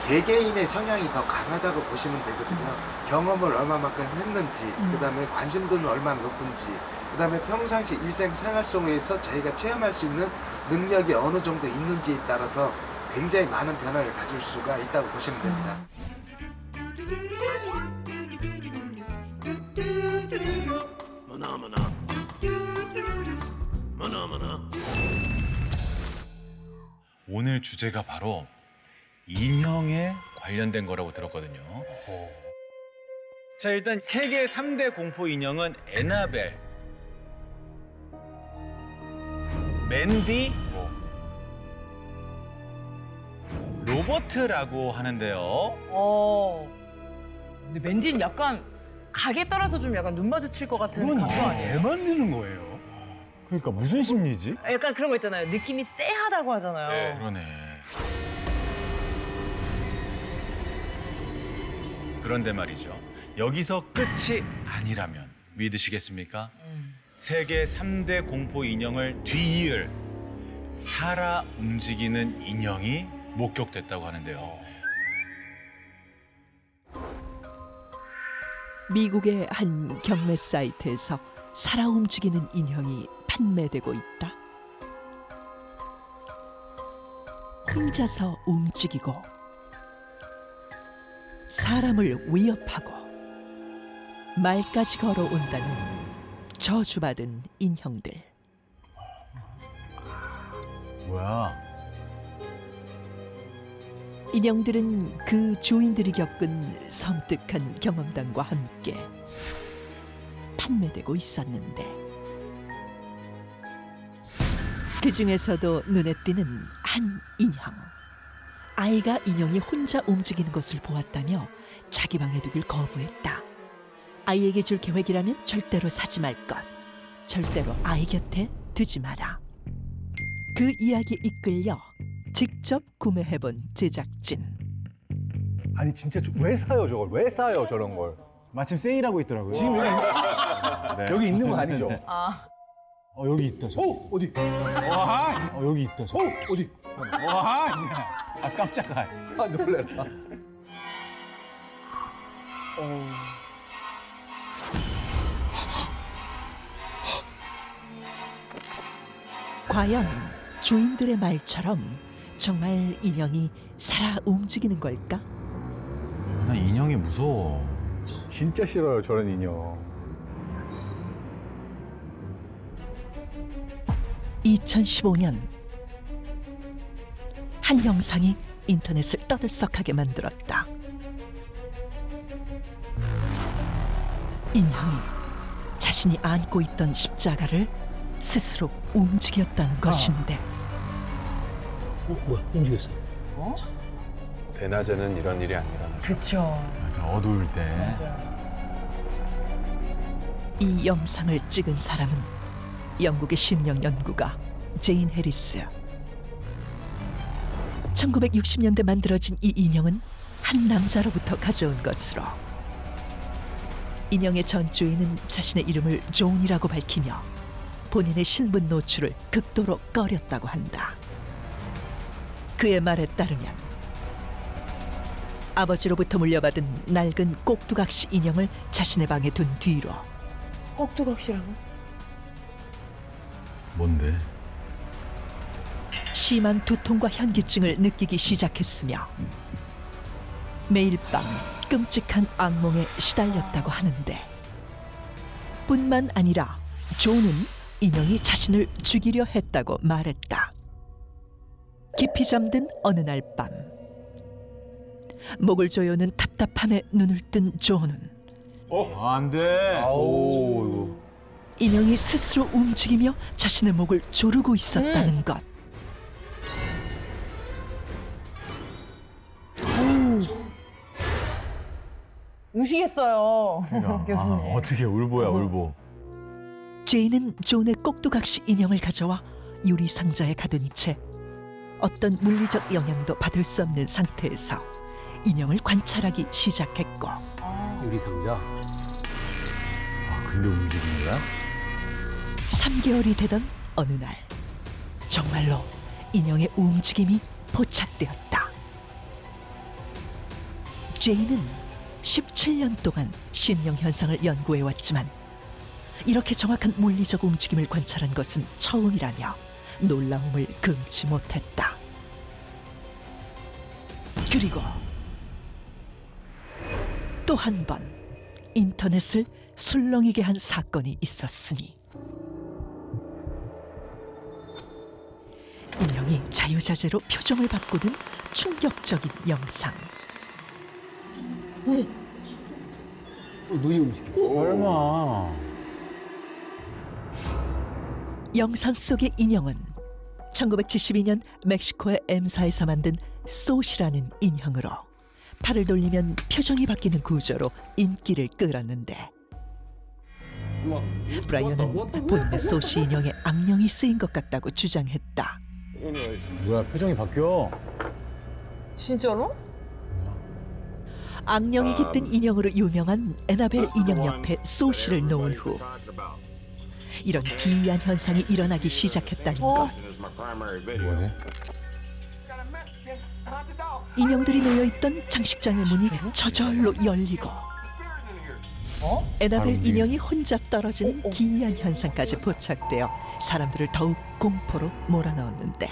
개개인의 성향이 더 강하다고 보시면 되거든요. 경험을 얼마만큼 했는지, 그다음에 관심도는 얼마나 높은지 그다음에 평상시 일생생활 속에서 저희가 체험할 수 있는 능력이 어느 정도 있는지에 따라서 굉장히 많은 변화를 가질 수가 있다고 보시면 됩니다. 오늘 주제가 바로 인형에 관련된 거라고 들었거든요. 자, 일단 세계 3대 공포 인형은 에나벨, 맨디, 로버트라고 하는데요. 근데 맨디는 약간 각에 따라서 좀 약간 눈 마주칠 것 같은 각도 아니에요? 왜 만드는 거예요? 그러니까 무슨 심리지? 약간 그런 거 있잖아요. 느낌이 쎄하다고 하잖아요. 그러네. 그런데 말이죠. 여기서 끝이 아니라면 믿으시겠습니까? 세계 3대 공포 인형을 뒤이을 살아 움직이는 인형이 목격됐다고 하는데요. 미국의 한 경매 사이트에서 살아 움직이는 인형이 판매되고 있다. 혼자서 움직이고 사람을 위협하고 말까지 걸어온다는 저주받은 인형들. 뭐야? 인형들은 그 주인들이 겪은 섬뜩한 경험담과 함께 판매되고 있었는데, 그 중에서도 눈에 띄는 한 인형. 아이가 인형이 혼자 움직이는 것을 보았다며 자기 방에 두길 거부했다. 아이에게 줄 계획이라면 절대로 사지 말 것. 절대로 아이 곁에 두지 마라. 그 이야기에 이끌려 직접 구매해본 제작진. 아니 진짜 왜 사요 저걸? 왜 사요 저런 걸? 마침 세일하고 있더라고요. 지금 여기 있는 거 아니죠? 여기 있다. 저기. 어디? 여기 있다. 저기. 어디? 아 깜짝아. 아 놀래라. 과연 주인들의 말처럼 정말 인형이 살아 움직이는 걸까? 난 인형이 무서워. 진짜 싫어요 저런 인형. 2015년 한 영상이 인터넷을 떠들썩하게 만들었다. 인형이 자신이 안고 있던 십자가를 스스로 움직였다는 것인데, 뭐야, 움직였어. 대낮에는 이런 일이 안 일어나. 그렇죠. 어두울 때. 이 영상을 찍은 사람은 영국의 심령 연구가 제인 해리스. 1960년대 만들어진 이 인형은 한 남자로부터 가져온 것으로, 인형의 전 주인은 자신의 이름을 존이라고 밝히며 본인의 신분 노출을 극도로 꺼렸다고 한다. 그의 말에 따르면 아버지로부터 물려받은 낡은 꼭두각시 인형을 자신의 방에 둔 뒤로 꼭두각시라고? 뭔데? 심한 두통과 현기증을 느끼기 시작했으며 매일 밤 끔찍한 악몽에 시달렸다고 하는데, 뿐만 아니라 존은 인형이 자신을 죽이려 했다고 말했다. 깊이 잠든 어느 날 밤, 목을 조여오는 답답함에 눈을 뜬 존은 안 돼. 인형이 스스로 움직이며 자신의 목을 조르고 있었다는 것. 우시겠어요, 교수님. 어떻게 울보야 울보. 제인은 존의 꼭두각시 인형을 가져와 유리 상자에 가둔 채 어떤 물리적 영향도 받을 수 없는 상태에서 인형을 관찰하기 시작했고, 유리상자. 근데 움직이는 거야? 3개월이 되던 어느 날 정말로 인형의 움직임이 포착되었다. 제인은 17년 동안 심령 현상을 연구해왔지만 이렇게 정확한 물리적 움직임을 관찰한 것은 처음이라며 놀라움을 금치 못했다. 그리고 또 한 번 인터넷을 술렁이게 한 사건이 있었으니 인형이 자유자재로 표정을 바꾸는 충격적인 영상. 눈이 움직여. 설마. 영상 속의 인형은 1972년 멕시코의 M사에서 만든 소시라는 인형으로 팔을 돌리면 표정이 바뀌는 구조로 인기를 끌었는데 브라이언은 본인의 소시 인형에 악령이 쓰인 것 같다고 주장했다. 뭐야, 표정이 바뀌어. 진짜로? 악령이 깃든 인형으로 유명한 에나벨 인형 옆에 소시를 놓은 후 이런 기이한 현상이 일어나기 시작했다는 것. 뭐지? 인형들이 놓여있던 장식장의 문이 저절로 열리고 에나벨 인형이 혼자 떨어지는 기이한 현상까지 포착되어 사람들을 더욱 공포로 몰아넣었는데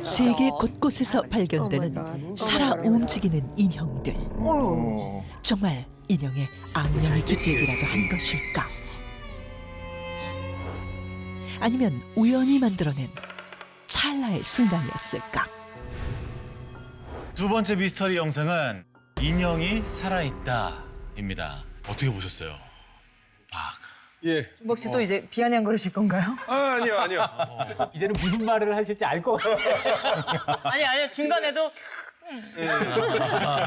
세계 곳곳에서 발견되는 살아 움직이는 인형들. 정말 인형에 악령이 깃들기라도 한 것일까? 아니면 우연히 만들어낸 찰나의 순간이었을까? 두 번째 미스터리 영상은 인형이 살아있다입니다. 어떻게 보셨어요? 예. 준복 씨도 이제 비아냥 그러실 건가요? 아니요. 이제는 무슨 말을 하실지 알 것 같아요. 아니요. 중간에도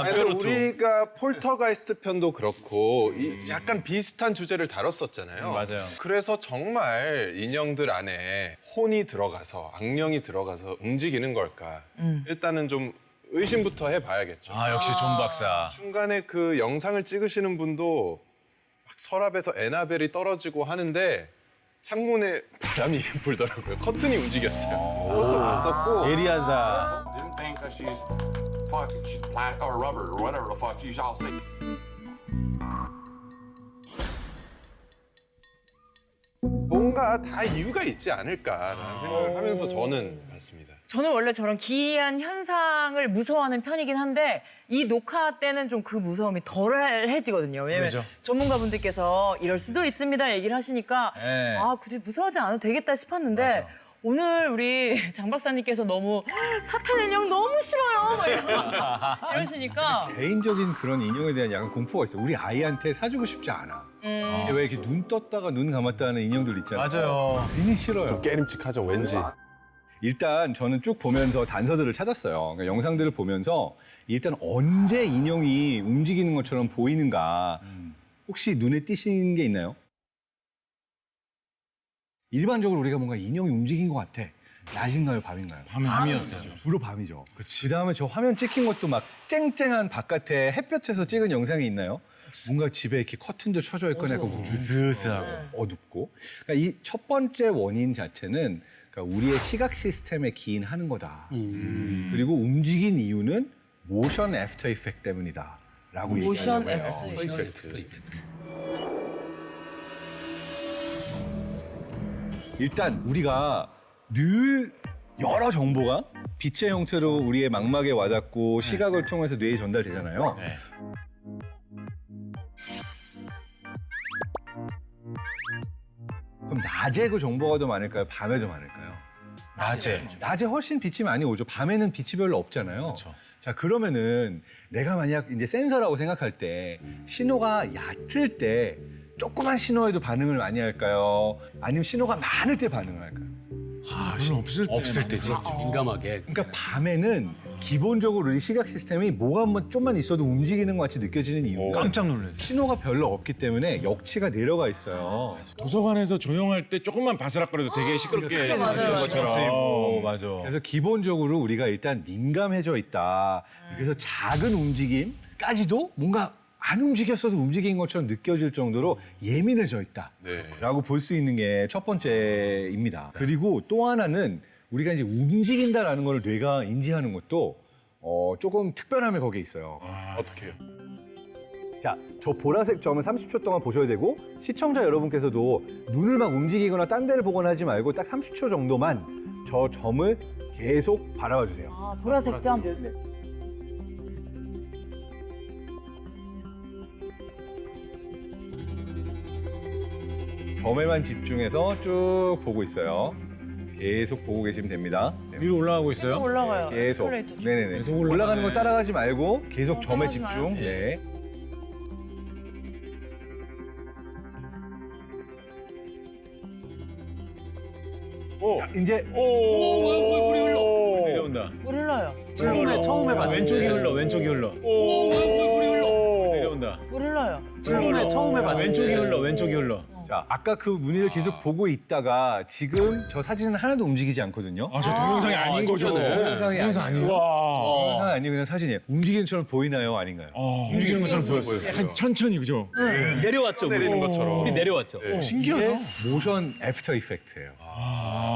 아니, 우리가 폴터가이스트 편도 그렇고 약간 비슷한 주제를 다뤘었잖아요. 맞아요. 그래서 정말 인형들 안에 혼이 들어가서 악령이 들어가서 움직이는 걸까? 일단은 좀 의심부터 해봐야겠죠. 역시 존 박사. 중간에 그 영상을 찍으시는 분도 막 서랍에서 에나벨이 떨어지고 하는데 창문에 바람이 불더라고요. 커튼이 움직였어요. 그것도 봤었고. 예리하다. Didn't think that she's plastic or rubber or whatever the fuck you all say. 뭔가 다 이유가 있지 않을까라는 생각을 하면서 저는 봤습니다. 저는 원래 저런 기이한 현상을 무서워하는 편이긴 한데 이 녹화 때는 좀 그 무서움이 덜해지거든요. 왜냐면 왜죠? 전문가분들께서 이럴 수도 있습니다 얘기를 하시니까 네. 굳이 무서워하지 않아도 되겠다 싶었는데 오늘 우리 장 박사님께서 너무 사탄 인형 너무 싫어요 막 이러시니까 개인적인 그런 인형에 대한 약간 공포가 있어. 우리 아이한테 사주고 싶지 않아. 왜 이렇게 눈 떴다가 눈 감았다 하는 인형들 있잖아요. 맞아요. 괜히 싫어요. 좀 깨림칙하죠, 왠지. 일단 저는 쭉 보면서 단서들을 찾았어요. 그러니까 영상들을 보면서 일단 언제 인형이 움직이는 것처럼 보이는가 혹시 눈에 띄시는 게 있나요? 일반적으로 우리가 뭔가 인형이 움직인 것 같아. 낮인가요, 밤인가요? 밤이었어요. 주로 밤이죠. 그다음에 저 화면 찍힌 것도 막 쨍쨍한 바깥에 햇볕에서 찍은 영상이 있나요? 뭔가 집에 이렇게 커튼도 쳐져 있거나 약간 으스스하고. 어둡고. 그러니까 이 첫 번째 원인 자체는 그러니까 우리의 시각 시스템에 기인하는 거다. 그리고 움직인 이유는 모션 애프터 이펙트 때문이다라고 모션 얘기하는 애프터 거예요. 이펙트. 일단 우리가 늘 여러 정보가 빛의 형태로 우리의 망막에 와닿고 시각을 통해서 뇌에 전달되잖아요. 네. 그럼 낮에 그 정보가 더 많을까요? 밤에 더 많을까요? 낮에 훨씬 빛이 많이 오죠. 밤에는 빛이 별로 없잖아요. 그렇죠. 자, 그러면은 내가 만약 이제 센서라고 생각할 때 신호가 얕을 때 조그만 신호에도 반응을 많이 할까요? 아니면 신호가 많을 때 반응을 할까요? 별로 없을 때지. 민감하게. 그러니까 밤에는 기본적으로 우리 시각 시스템이 뭐가 한번 좀만 있어도 움직이는 것 같이 느껴지는 이유가 깜짝 놀랐어요. 신호가 별로 없기 때문에 역치가 내려가 있어요. 도서관에서 조용할 때 조금만 바스락거려도 되게 시끄럽게 맞아요. 들리는 것처럼. 맞아. 그래서 기본적으로 우리가 일단 민감해져 있다. 그래서 작은 움직임까지도 뭔가 안 움직였어도 움직인 것처럼 느껴질 정도로 예민해져 있다라고 볼 수 있는 게 첫 번째입니다. 그리고 또 하나는 우리가 이제 움직인다라는 걸 뇌가 인지하는 것도 조금 특별함이 거기에 있어요. 어떻게 해요? 자, 저 보라색 점은 30초 동안 보셔야 되고 시청자 여러분께서도 눈을 막 움직이거나 딴 데를 보거나 하지 말고 딱 30초 정도만 저 점을 계속 바라봐 주세요. 아, 보라색 점. 네. 점에만 집중해서 쭉 보고 있어요. 계속 보고 계시면 됩니다. 네. 위로 올라가고 있어요? 계속 올라가요. 계속. 스트레이트. 네네네. 계속 올라가네. 올라가는 거 따라가지 말고 계속 점에 따라가지 집중. 마요. 네. 자, 이제 물이 흘러. 내려온다. 물 흘러요. 처음에 봤을 왼쪽이 때. 흘러, 왼쪽이 흘러. 물이 흘러. 내려온다. 물 흘러요. 처음에 봤을 때. 왼쪽이 흘러, 왼쪽이 흘러. 자, 아까 그 무늬를 계속 보고 있다가 지금 저 사진은 하나도 움직이지 않거든요. 아, 저 동영상이 아닌 거죠. 동영상이 동영상 아니에요? 와. 동영상이 아니고 그냥 사진이에요. 움직이는 것처럼 보이나요? 아닌가요? 움직이는 것처럼 보였어요. 약간 천천히 그죠? 내려왔죠. 내리는 것처럼. 우리 내려왔죠. 신기하다. 이게 모션 애프터 이펙트예요.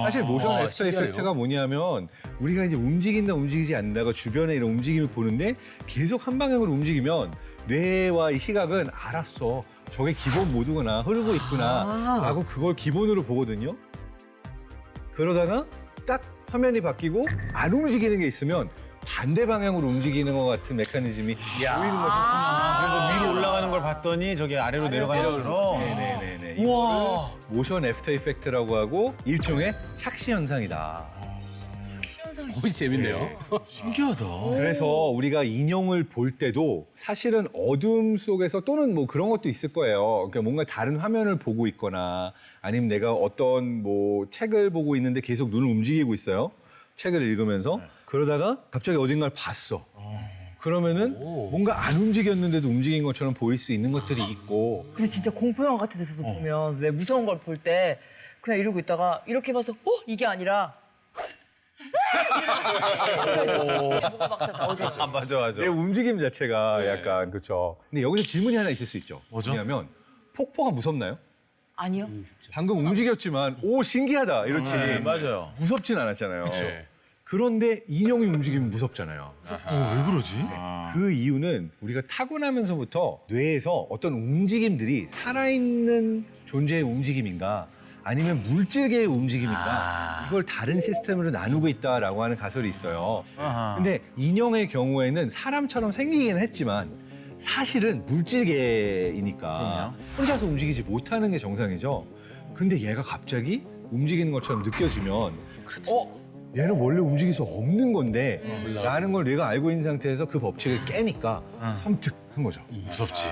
사실 모션 애프터 신기하네요. 이펙트가 뭐냐면 우리가 이제 움직인다 움직이지 않는다가 주변에 이런 움직임을 보는데 계속 한 방향으로 움직이면 뇌와 이 시각은 알았어. 저게 기본 모드구나. 흐르고 있구나. 라고 그걸 기본으로 보거든요. 그러다가 딱 화면이 바뀌고 안 움직이는 게 있으면 반대 방향으로 움직이는 것 같은 메커니즘이 보이는 거죠. 그래서 위로 올라가는 걸 봤더니 저게 아래로 내려가는 것처럼. 네네네. 우와. 모션 애프터 이펙트라고 하고 일종의 착시 현상이다. 재밌네요. 신기하다. 그래서 우리가 인형을 볼 때도 사실은 어둠 속에서 또는 뭐 그런 것도 있을 거예요. 그러니까 뭔가 다른 화면을 보고 있거나 아니면 내가 어떤 뭐 책을 보고 있는데 계속 눈을 움직이고 있어요. 책을 읽으면서 그러다가 갑자기 어딘가를 봤어. 그러면은 뭔가 안 움직였는데도 움직인 것처럼 보일 수 있는 것들이 있고. 근데 진짜 공포영화 같은 데서도 보면 왜 무서운 걸 볼 때 그냥 이러고 있다가 이렇게 봐서 이게 아니라 뭐가 막 나오죠. 아, 맞아, 맞아. 내 움직임 자체가 약간 그렇죠. 근데 여기서 질문이 하나 있을 수 있죠. 뭐죠? 뭐냐면 폭포가 무섭나요? 아니요. 방금 움직였지만 오 신기하다 이렇지. 네, 맞아요. 무섭진 않았잖아요. 그런데 인형이 움직이면 무섭잖아요. 왜 그러지? 그 이유는 우리가 타고나면서부터 뇌에서 어떤 움직임들이 살아있는 존재의 움직임인가 아니면 물질계의 움직임인가 이걸 다른 시스템으로 나누고 있다라고 하는 가설이 있어요. 근데 인형의 경우에는 사람처럼 생기긴 했지만 사실은 물질계이니까 혼자서 움직이지 못하는 게 정상이죠. 근데 얘가 갑자기 움직이는 것처럼 느껴지면 얘는 원래 움직일 수 없는 건데 라는 걸 뇌가 알고 있는 상태에서 그 법칙을 깨니까 섬뜩한 거죠. 무섭지.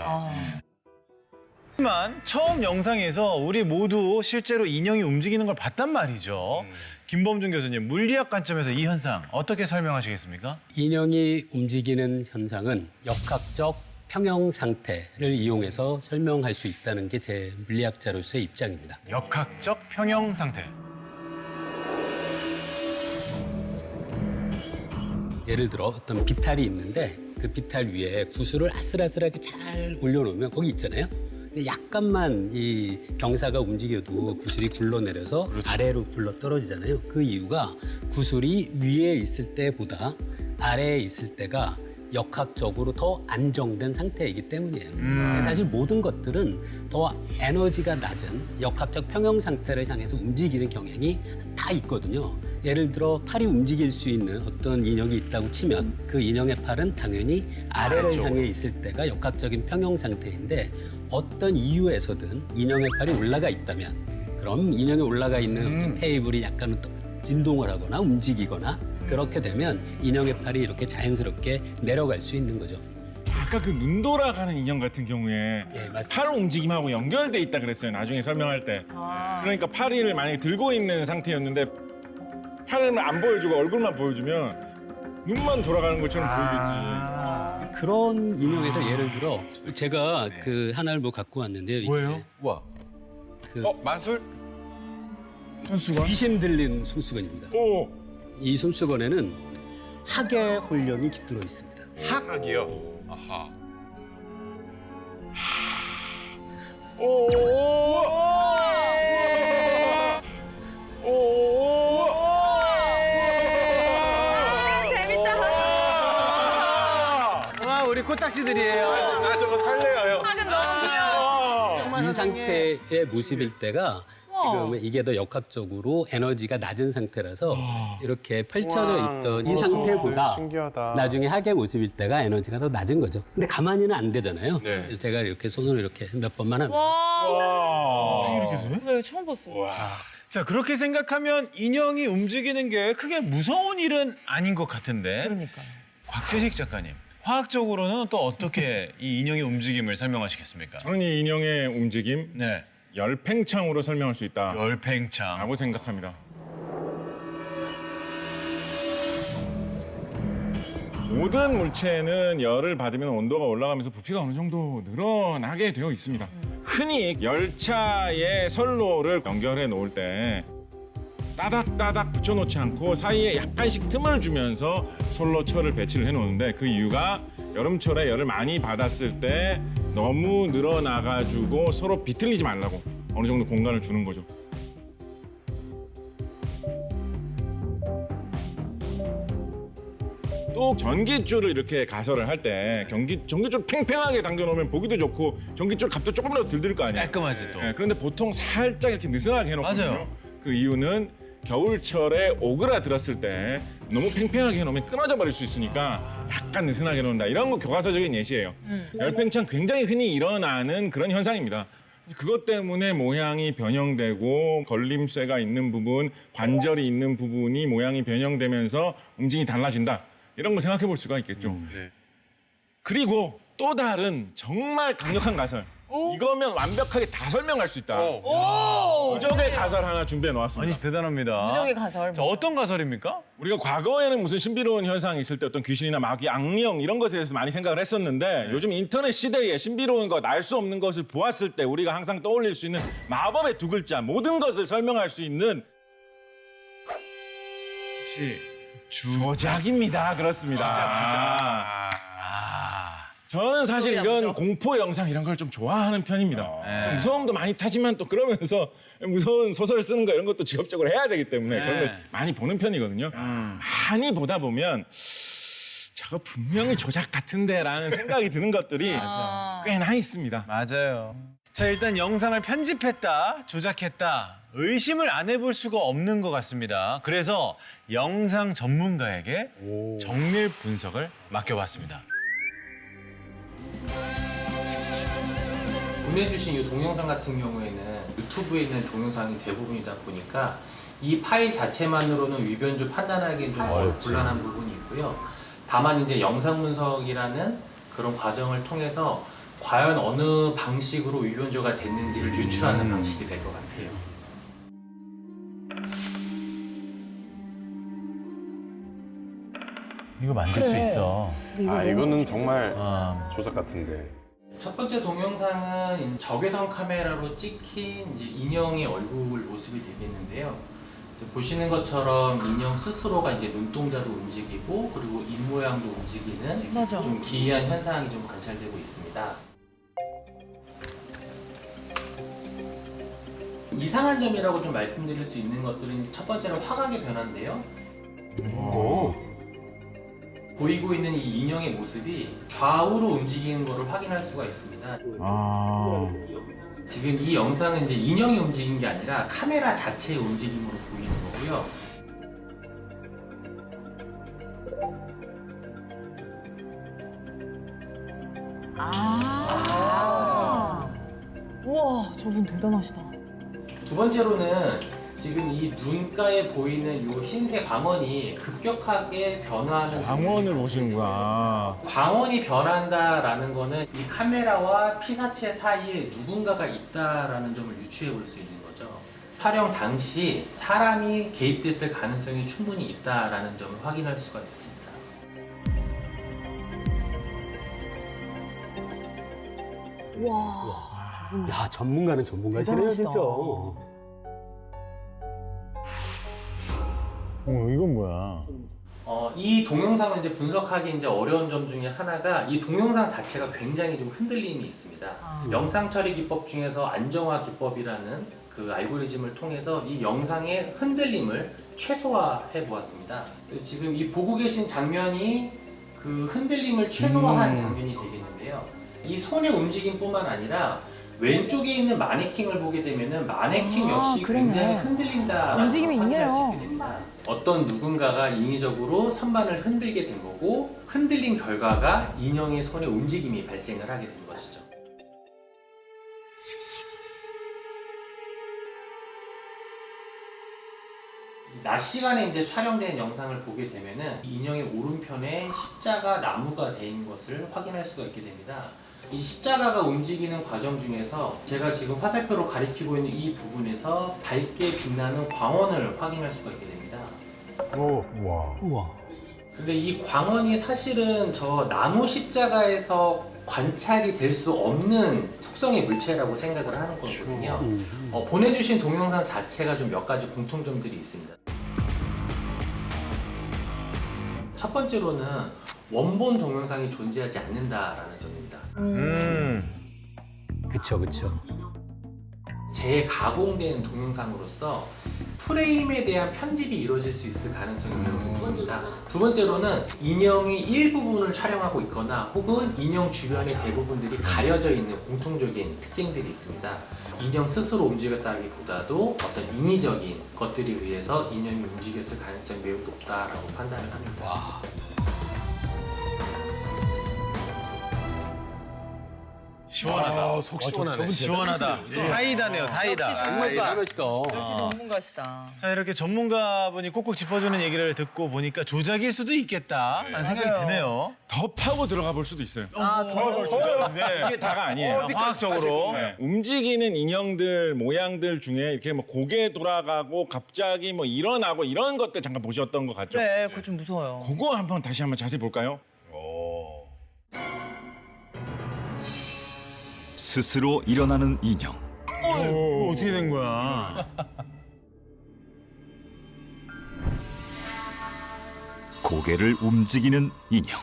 하지만 처음 영상에서 우리 모두 실제로 인형이 움직이는 걸 봤단 말이죠. 김범준 교수님, 물리학 관점에서 이 현상 어떻게 설명하시겠습니까? 인형이 움직이는 현상은 역학적 평형 상태를 이용해서 설명할 수 있다는 게 제 물리학자로서의 입장입니다. 역학적 평형 상태. 예를 들어 어떤 비탈이 있는데 그 비탈 위에 구슬을 아슬아슬하게 잘 올려놓으면 거기 있잖아요. 근데 약간만 이 경사가 움직여도 구슬이 굴러내려서 아래로 굴러 떨어지잖아요. 그 이유가 구슬이 위에 있을 때보다 아래에 있을 때가 역학적으로 더 안정된 상태이기 때문이에요. 사실 모든 것들은 더 에너지가 낮은 역학적 평형 상태를 향해서 움직이는 경향이 다 있거든요. 예를 들어 팔이 움직일 수 있는 어떤 인형이 있다고 치면 그 인형의 팔은 당연히 아래를 향해 있을 때가 역학적인 평형 상태인데 어떤 이유에서든 인형의 팔이 올라가 있다면 그럼 인형에 올라가 있는 어떤 테이블이 약간은 진동을 하거나 움직이거나 그렇게 되면 인형의 팔이 이렇게 자연스럽게 내려갈 수 있는 거죠. 아까 그 눈 돌아가는 인형 같은 경우에 팔 움직임하고 연결돼 있다 그랬어요. 나중에 설명할 때. 그러니까 팔을 만약에 들고 있는 상태였는데 팔을 안 보여주고 얼굴만 보여주면 눈만 돌아가는 것처럼 보이겠지. 그런 인형에서 예를 들어 제가 그 하나를 뭐 갖고 왔는데요. 뭐예요? 와. 마술? 손수건? 귀신 들린 손수건입니다. 오. 이 손수건에는 학의 혼령이 깃들어 있습니다. 학이요. 아하. 오. 재밌다. 우리 우리 코딱지들이에요. 아 저거 살래요. 하긴 너무 귀여워. 이 상태의 모습일 때가 지금 이게 더 역학적으로 에너지가 낮은 상태라서 이렇게 펼쳐져 있던 이 상태보다 신기하다. 나중에 하계 모습일 때가 에너지가 더 낮은 거죠. 근데 가만히는 안 되잖아요. 네. 그래서 제가 이렇게 손으로 이렇게 몇 번만 하면 와. 이렇게 돼? 네, 처음 봤어요. 자, 그렇게 생각하면 인형이 움직이는 게 크게 무서운 일은 아닌 것 같은데. 그러니까요. 곽재식 작가님, 화학적으로는 또 어떻게 이 인형의 움직임을 설명하시겠습니까? 저는 이 인형의 움직임 네. 열팽창으로 설명할 수 있다라고 열팽창. 생각합니다. 모든 물체는 열을 받으면 온도가 올라가면서 부피가 어느 정도 늘어나게 되어 있습니다. 흔히 열차의 선로를 연결해 놓을 때 따닥따닥 붙여놓지 않고 사이에 약간씩 틈을 주면서 선로철을 배치를 해놓는데 그 이유가 여름철에 열을 많이 받았을 때 너무 늘어나가지고 서로 비틀리지 말라고 어느 정도 공간을 주는 거죠. 또 전기줄을 이렇게 가설을 할 때 전기줄 팽팽하게 당겨놓으면 보기도 좋고 전기줄 값도 조금이라도 덜 들 거 아니에요. 깔끔하지 또. 네, 그런데 보통 살짝 이렇게 느슨하게 해놓거든요. 맞아요. 그 이유는 겨울철에 오그라들었을 때 너무 팽팽하게 해놓으면 끊어져 버릴 수 있으니까 약간 느슨하게 해놓는다. 이런 거 교과서적인 예시예요. 열팽창 굉장히 흔히 일어나는 그런 현상입니다. 그것 때문에 모양이 변형되고 걸림쇠가 있는 부분, 관절이 있는 부분이 모양이 변형되면서 움직임이 달라진다. 이런 거 생각해 볼 수가 있겠죠. 네. 그리고 또 다른 정말 강력한 가설. 이거면 완벽하게 다 설명할 수 있다. 무적의 가설 하나 준비해 놓았습니다. 아니, 대단합니다. 무적의 가설. 자, 어떤 가설입니까? 우리가 과거에는 무슨 신비로운 현상이 있을 때 어떤 귀신이나 마귀, 악령 이런 것에 대해서 많이 생각을 했었는데 요즘 인터넷 시대에 신비로운 것, 알 수 없는 것을 보았을 때 우리가 항상 떠올릴 수 있는 마법의 두 글자, 모든 것을 설명할 수 있는 혹시 조작입니다. 그렇습니다. 주작. 저는 사실 소리 이런 나죠? 공포 영상 이런 걸 좀 좋아하는 편입니다. 네. 좀 무서움도 많이 타지만 또 그러면서 무서운 소설을 쓰는 거 이런 것도 직업적으로 해야 되기 때문에 네. 그런 걸 많이 보는 편이거든요. 많이 보다 보면 저거 분명히 조작 같은데라는 생각이 드는 것들이 꽤나 있습니다. 맞아요. 자, 일단 영상을 편집했다, 조작했다, 의심을 안 해볼 수가 없는 것 같습니다. 그래서 영상 전문가에게 정밀 분석을 맡겨봤습니다. 보내주신 이 동영상 같은 경우에는 유튜브에 있는 동영상이 대부분이다 보니까 이 파일 자체만으로는 위변조 판단하기는 좀 곤란한 부분이 있고요. 다만 이제 영상 분석이라는 그런 과정을 통해서 과연 어느 방식으로 위변조가 됐는지를 유추하는 방식이 될 것 같아요. 이거 만들 수 있어. 아 이거는 정말 조작 같은데. 첫 번째 동영상은 적외선 카메라로 찍힌 이제 인형의 얼굴 모습이 되겠는데요. 이제 보시는 것처럼 인형 스스로가 이제 눈동자도 움직이고 그리고 입 모양도 움직이는 맞아. 좀 기이한 현상이 좀 관찰되고 있습니다. 이상한 점이라고 좀 말씀드릴 수 있는 것들은 첫 번째는 화각의 변화인데요. 보이고 있는 이 인형의 모습이 좌우로 움직이는 것을 확인할 수가 있습니다. 지금 이 영상은 이제 인형이 움직인 게 아니라 카메라 자체의 움직임으로 보이는 거고요. 우와, 저분 대단하시다. 두 번째로는 지금 이 눈가에 보이는 이 흰색 광원이 급격하게 변화하는 광원을 보시는구나. 광원이 변한다라는 거는 이 카메라와 피사체 사이에 누군가가 있다라는 점을 유추해 볼 수 있는 거죠. 촬영 당시 사람이 개입됐을 가능성이 충분히 있다라는 점을 확인할 수가 있습니다. 와. 야, 전문가는 전문가시네요, 진짜. 이건 뭐야? 이 동영상을 이제 분석하기 이제 어려운 점 중에 하나가 이 동영상 자체가 굉장히 좀 흔들림이 있습니다. 영상 처리 기법 중에서 안정화 기법이라는 그 알고리즘을 통해서 이 영상의 흔들림을 최소화해 보았습니다. 지금 이 보고 계신 장면이 그 흔들림을 최소화한 장면이 되겠는데요. 이 손의 움직임뿐만 아니라 왼쪽에 있는 마네킹을 보게 되면은 마네킹 역시 굉장히 흔들린다라는 움직임이 걸 확인할 수 있네요. 있게 됩니다. 어떤 누군가가 인위적으로 선반을 흔들게 된 거고 흔들린 결과가 인형의 손의 움직임이 발생을 하게 된 것이죠. 낮 시간에 이제 촬영된 영상을 보게 되면은 인형의 오른편에 십자가 나무가 돼 있는 것을 확인할 수가 있게 됩니다. 이 십자가가 움직이는 과정 중에서 제가 지금 화살표로 가리키고 있는 이 부분에서 밝게 빛나는 광원을 확인할 수가 있게 됩니다. 우와. 근데 이 광원이 사실은 저 나무 십자가에서 관찰이 될 수 없는 속성의 물체라고 생각을 하는 거거든요. 보내주신 동영상 자체가 좀 몇 가지 공통점들이 있습니다. 첫 번째로는 원본 동영상이 존재하지 않는다라는 점입니다. 그쵸. 재가공된 동영상으로서 프레임에 대한 편집이 이루어질 수 있을 가능성이 매우 높습니다. 두 번째로는 인형의 일부분을 촬영하고 있거나 혹은 인형 주변의 대부분들이 가려져 있는 공통적인 특징들이 있습니다. 인형 스스로 움직였다기보다도 어떤 인위적인 것들에 의해서 인형이 움직였을 가능성이 매우 높다라고 판단을 합니다. 시원하다. 속 시원하네. 시원하다. 사이다네요, 사이다. 역시 전문가. 멋있다. 역시 전문가시다. 자, 이렇게 전문가분이 꼭꼭 짚어주는 얘기를 듣고 보니까 조작일 수도 있겠다라는 생각이 맞아요. 드네요. 더 파고 들어가 볼 수도 있어요. 네. 이게 다가 아니에요. 화학적으로. 네. 움직이는 인형들 모양들 중에 이렇게 뭐 고개 돌아가고 갑자기 뭐 일어나고 이런 것들 잠깐 보셨던 것 같죠? 그래, 그거 좀 무서워요. 그거 한번 다시 한번 자세히 볼까요? 스스로 일어나는 인형. 이거 어떻게 된 거야? 고개를 움직이는 인형.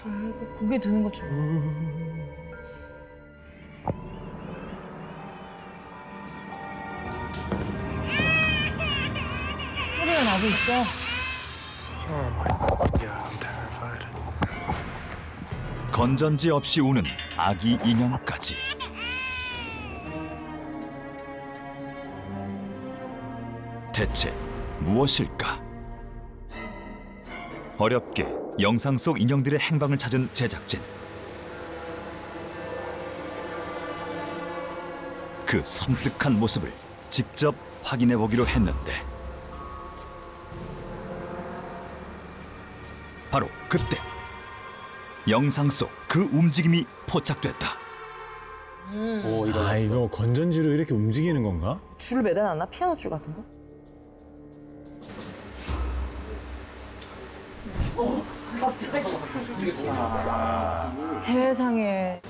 고개 드는 것처럼. 소리가 나고 있어. 건전지 없이 우는 아기 인형까지. 대체 무엇일까? 어렵게 영상 속 인형들의 행방을 찾은 제작진. 그 섬뜩한 모습을 직접 확인해 보기로 했는데 바로 그때 영상 속 그 움직임이 포착됐다. 이거 건전지로 이렇게 움직이는 건가? 줄을 매달았나? 피아노 줄 같은 거? 세상에.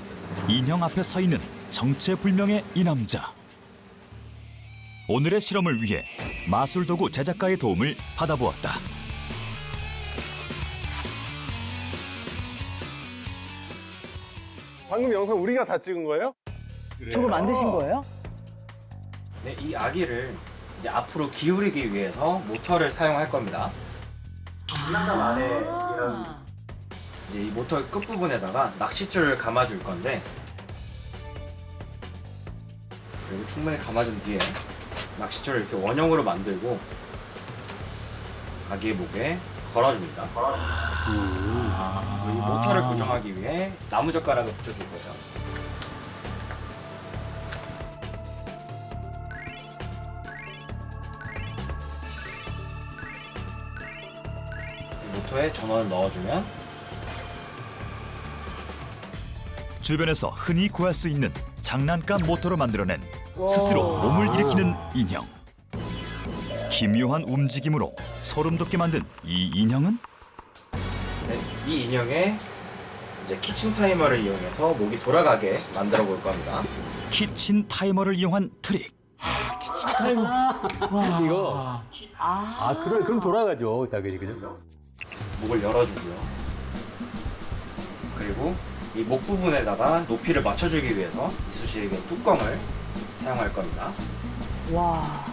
인형 앞에 서 있는 정체불명의 이 남자. 오늘의 실험을 위해 마술도구 제작가의 도움을 받아보았다. 방금 영상 우리가 다 찍은 거예요? 저걸 만드신 거예요? 네, 이 아기를 이제 앞으로 기울이기 위해서 모터를 사용할 겁니다. 장난감 안에 이런 이제 이 모터 끝부분에다가 낚싯줄을 감아줄 건데, 그리고 충분히 감아준 뒤에 낚싯줄을 이렇게 원형으로 만들고 아기의 목에 걸어줍니다. 그리고 모터를 고정하기 위해 나무젓가락을 붙여줄 거예요. 모터에 전원을 넣어주면 주변에서 흔히 구할 수 있는 장난감 모터로 만들어낸 스스로 몸을 일으키는 인형. 기묘한 움직임으로 소름 돋게 만든 이 인형은 네, 이 인형에 이제 키친 타이머를 이용해서 목이 돌아가게 만들어 볼 겁니다. 키친 타이머를 이용한 트릭. 이거. 그럼 돌아가죠. 당연히 그죠? 목을 열어주고요. 그리고 이 목 부분에다가 높이를 맞춰주기 위해서 이쑤시개 뚜껑을 사용할 겁니다. 와.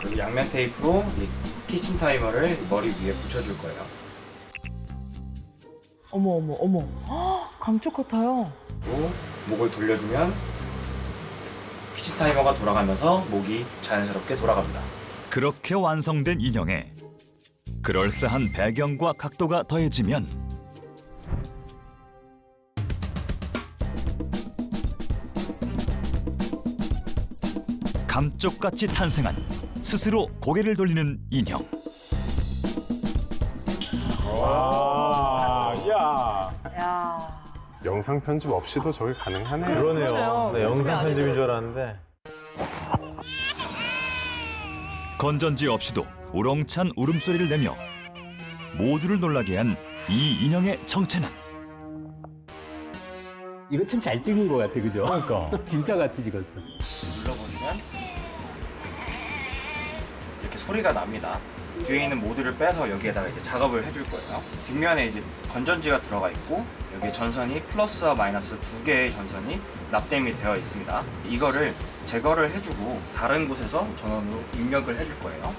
그리고 양면 테이프로 이 키친 타이머를 머리 위에 붙여줄 거예요. 어머 어머 어머. 헉, 감쪽 같아요. 또 목을 돌려주면 피치 타이머가 돌아가면서 목이 자연스럽게 돌아갑니다. 그렇게 완성된 인형에 그럴싸한 배경과 각도가 더해지면 감쪽같이 탄생한 스스로 고개를 돌리는 인형. 와, 야. 야. 영상 편집 없이도 저게 가능하네요. 그러네요. 네, 영상 편집인 줄 알았는데. 건전지 없이도 우렁찬 울음소리를 내며 모두를 놀라게 한 이 인형의 정체는 이거 참 잘 찍은 것 같아, 그죠? 그러니까. 진짜 같이 찍었어. 눌러보면 이렇게 소리가 납니다. 뒤에 있는 모드를 빼서 여기에다가 이제 작업을 해줄 거예요. 뒷면에 이제 건전지가 들어가 있고 여기에 전선이 플러스와 마이너스 두 개의 전선이 납땜이 되어 있습니다. 이거를 제거를 해주고 다른 곳에서 전원으로 입력을 해줄 거예요.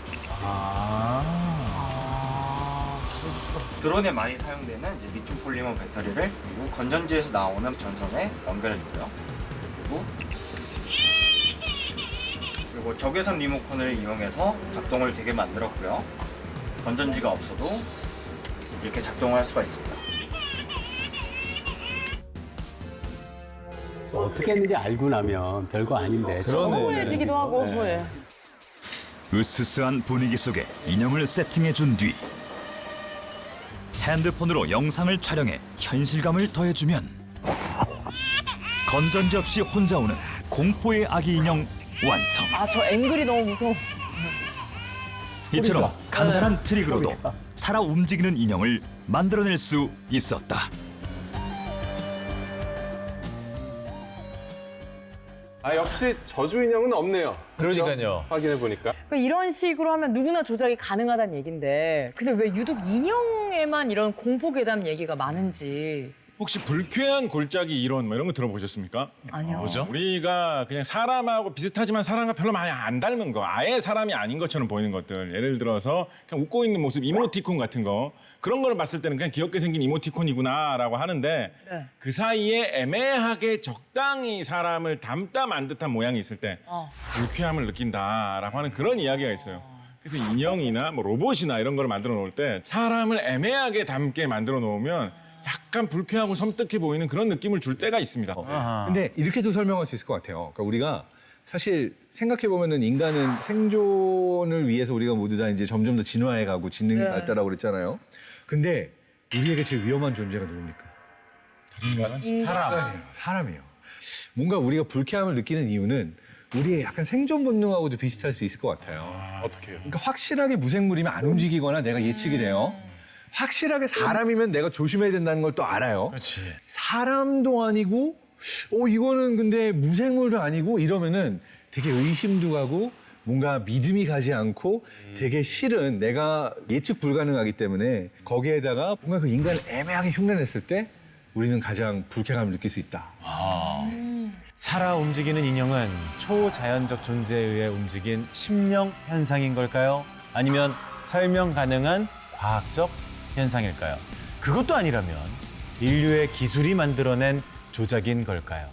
드론에 많이 사용되는 이제 리튬 폴리머 배터리를 그리고 건전지에서 나오는 전선에 연결해주고요. 그리고 적외선 리모컨을 이용해서 작동을 되게 만들었고요. 건전지가 없어도 이렇게 작동을 할 수가 있습니다. 어떻게 했는지 알고 나면 별거 아닌데. 허무해지기도 하고. 예. 으스스한 분위기 속에 인형을 세팅해준 뒤 핸드폰으로 영상을 촬영해 현실감을 더해주면 건전지 없이 혼자 오는 공포의 아기 인형 완성. 아, 저 앵글이 너무 무서워. 이처럼 간단한 트릭으로도 살아 움직이는 인형을 만들어낼 수 있었다. 아, 역시 저주 인형은 없네요. 그러니까요. 확인해 보니까. 그러니까 이런 식으로 하면 누구나 조작이 가능하다는 얘긴데 근데 왜 유독 인형에만 이런 공포 괴담 얘기가 많은지. 혹시 불쾌한 골짜기 이론 뭐 이런 거 들어보셨습니까? 아니요. 뭐죠? 우리가 그냥 사람하고 비슷하지만 사람과 별로 많이 안 닮은 거, 아예 사람이 아닌 것처럼 보이는 것들. 예를 들어서 그냥 웃고 있는 모습, 이모티콘 같은 거. 그런 걸 봤을 때는 그냥 귀엽게 생긴 이모티콘이구나라고 하는데 네. 그 사이에 애매하게 적당히 사람을 닮다 듯한 모양이 있을 때 불쾌함을 느낀다라고 하는 그런 이야기가 있어요. 그래서 인형이나 뭐 로봇이나 이런 걸 만들어 놓을 때 사람을 애매하게 닮게 만들어 놓으면 약간 불쾌하고 섬뜩해 보이는 그런 느낌을 줄 때가 있습니다. 근데 이렇게도 설명할 수 있을 것 같아요. 그러니까 우리가 사실 생각해 보면은 인간은 생존을 위해서 우리가 모두 다 이제 점점 더 진화해가고 지능이 발달하고 그랬잖아요. 근데 우리에게 제일 위험한 존재가 누굽니까? 사람이에요. 뭔가 우리가 불쾌함을 느끼는 이유는 우리의 약간 생존 본능하고도 비슷할 수 있을 것 같아요. 어떻게요? 그러니까 확실하게 무생물이면 안 움직이거나 내가 예측이 돼요. 확실하게 사람이면 내가 조심해야 된다는 걸 또 알아요. 그렇지. 사람도 아니고, 이거는 근데 무생물도 아니고 이러면은 되게 의심도 가고 뭔가 믿음이 가지 않고 되게 실은 내가 예측 불가능하기 때문에 거기에다가 뭔가 그 인간을 애매하게 흉내냈을 때 우리는 가장 불쾌감을 느낄 수 있다. 살아 움직이는 인형은 초자연적 존재에 의해 움직인 심령 현상인 걸까요? 아니면 설명 가능한 과학적 현상일까요? 그것도 아니라면 인류의 기술이 만들어낸 조작인 걸까요?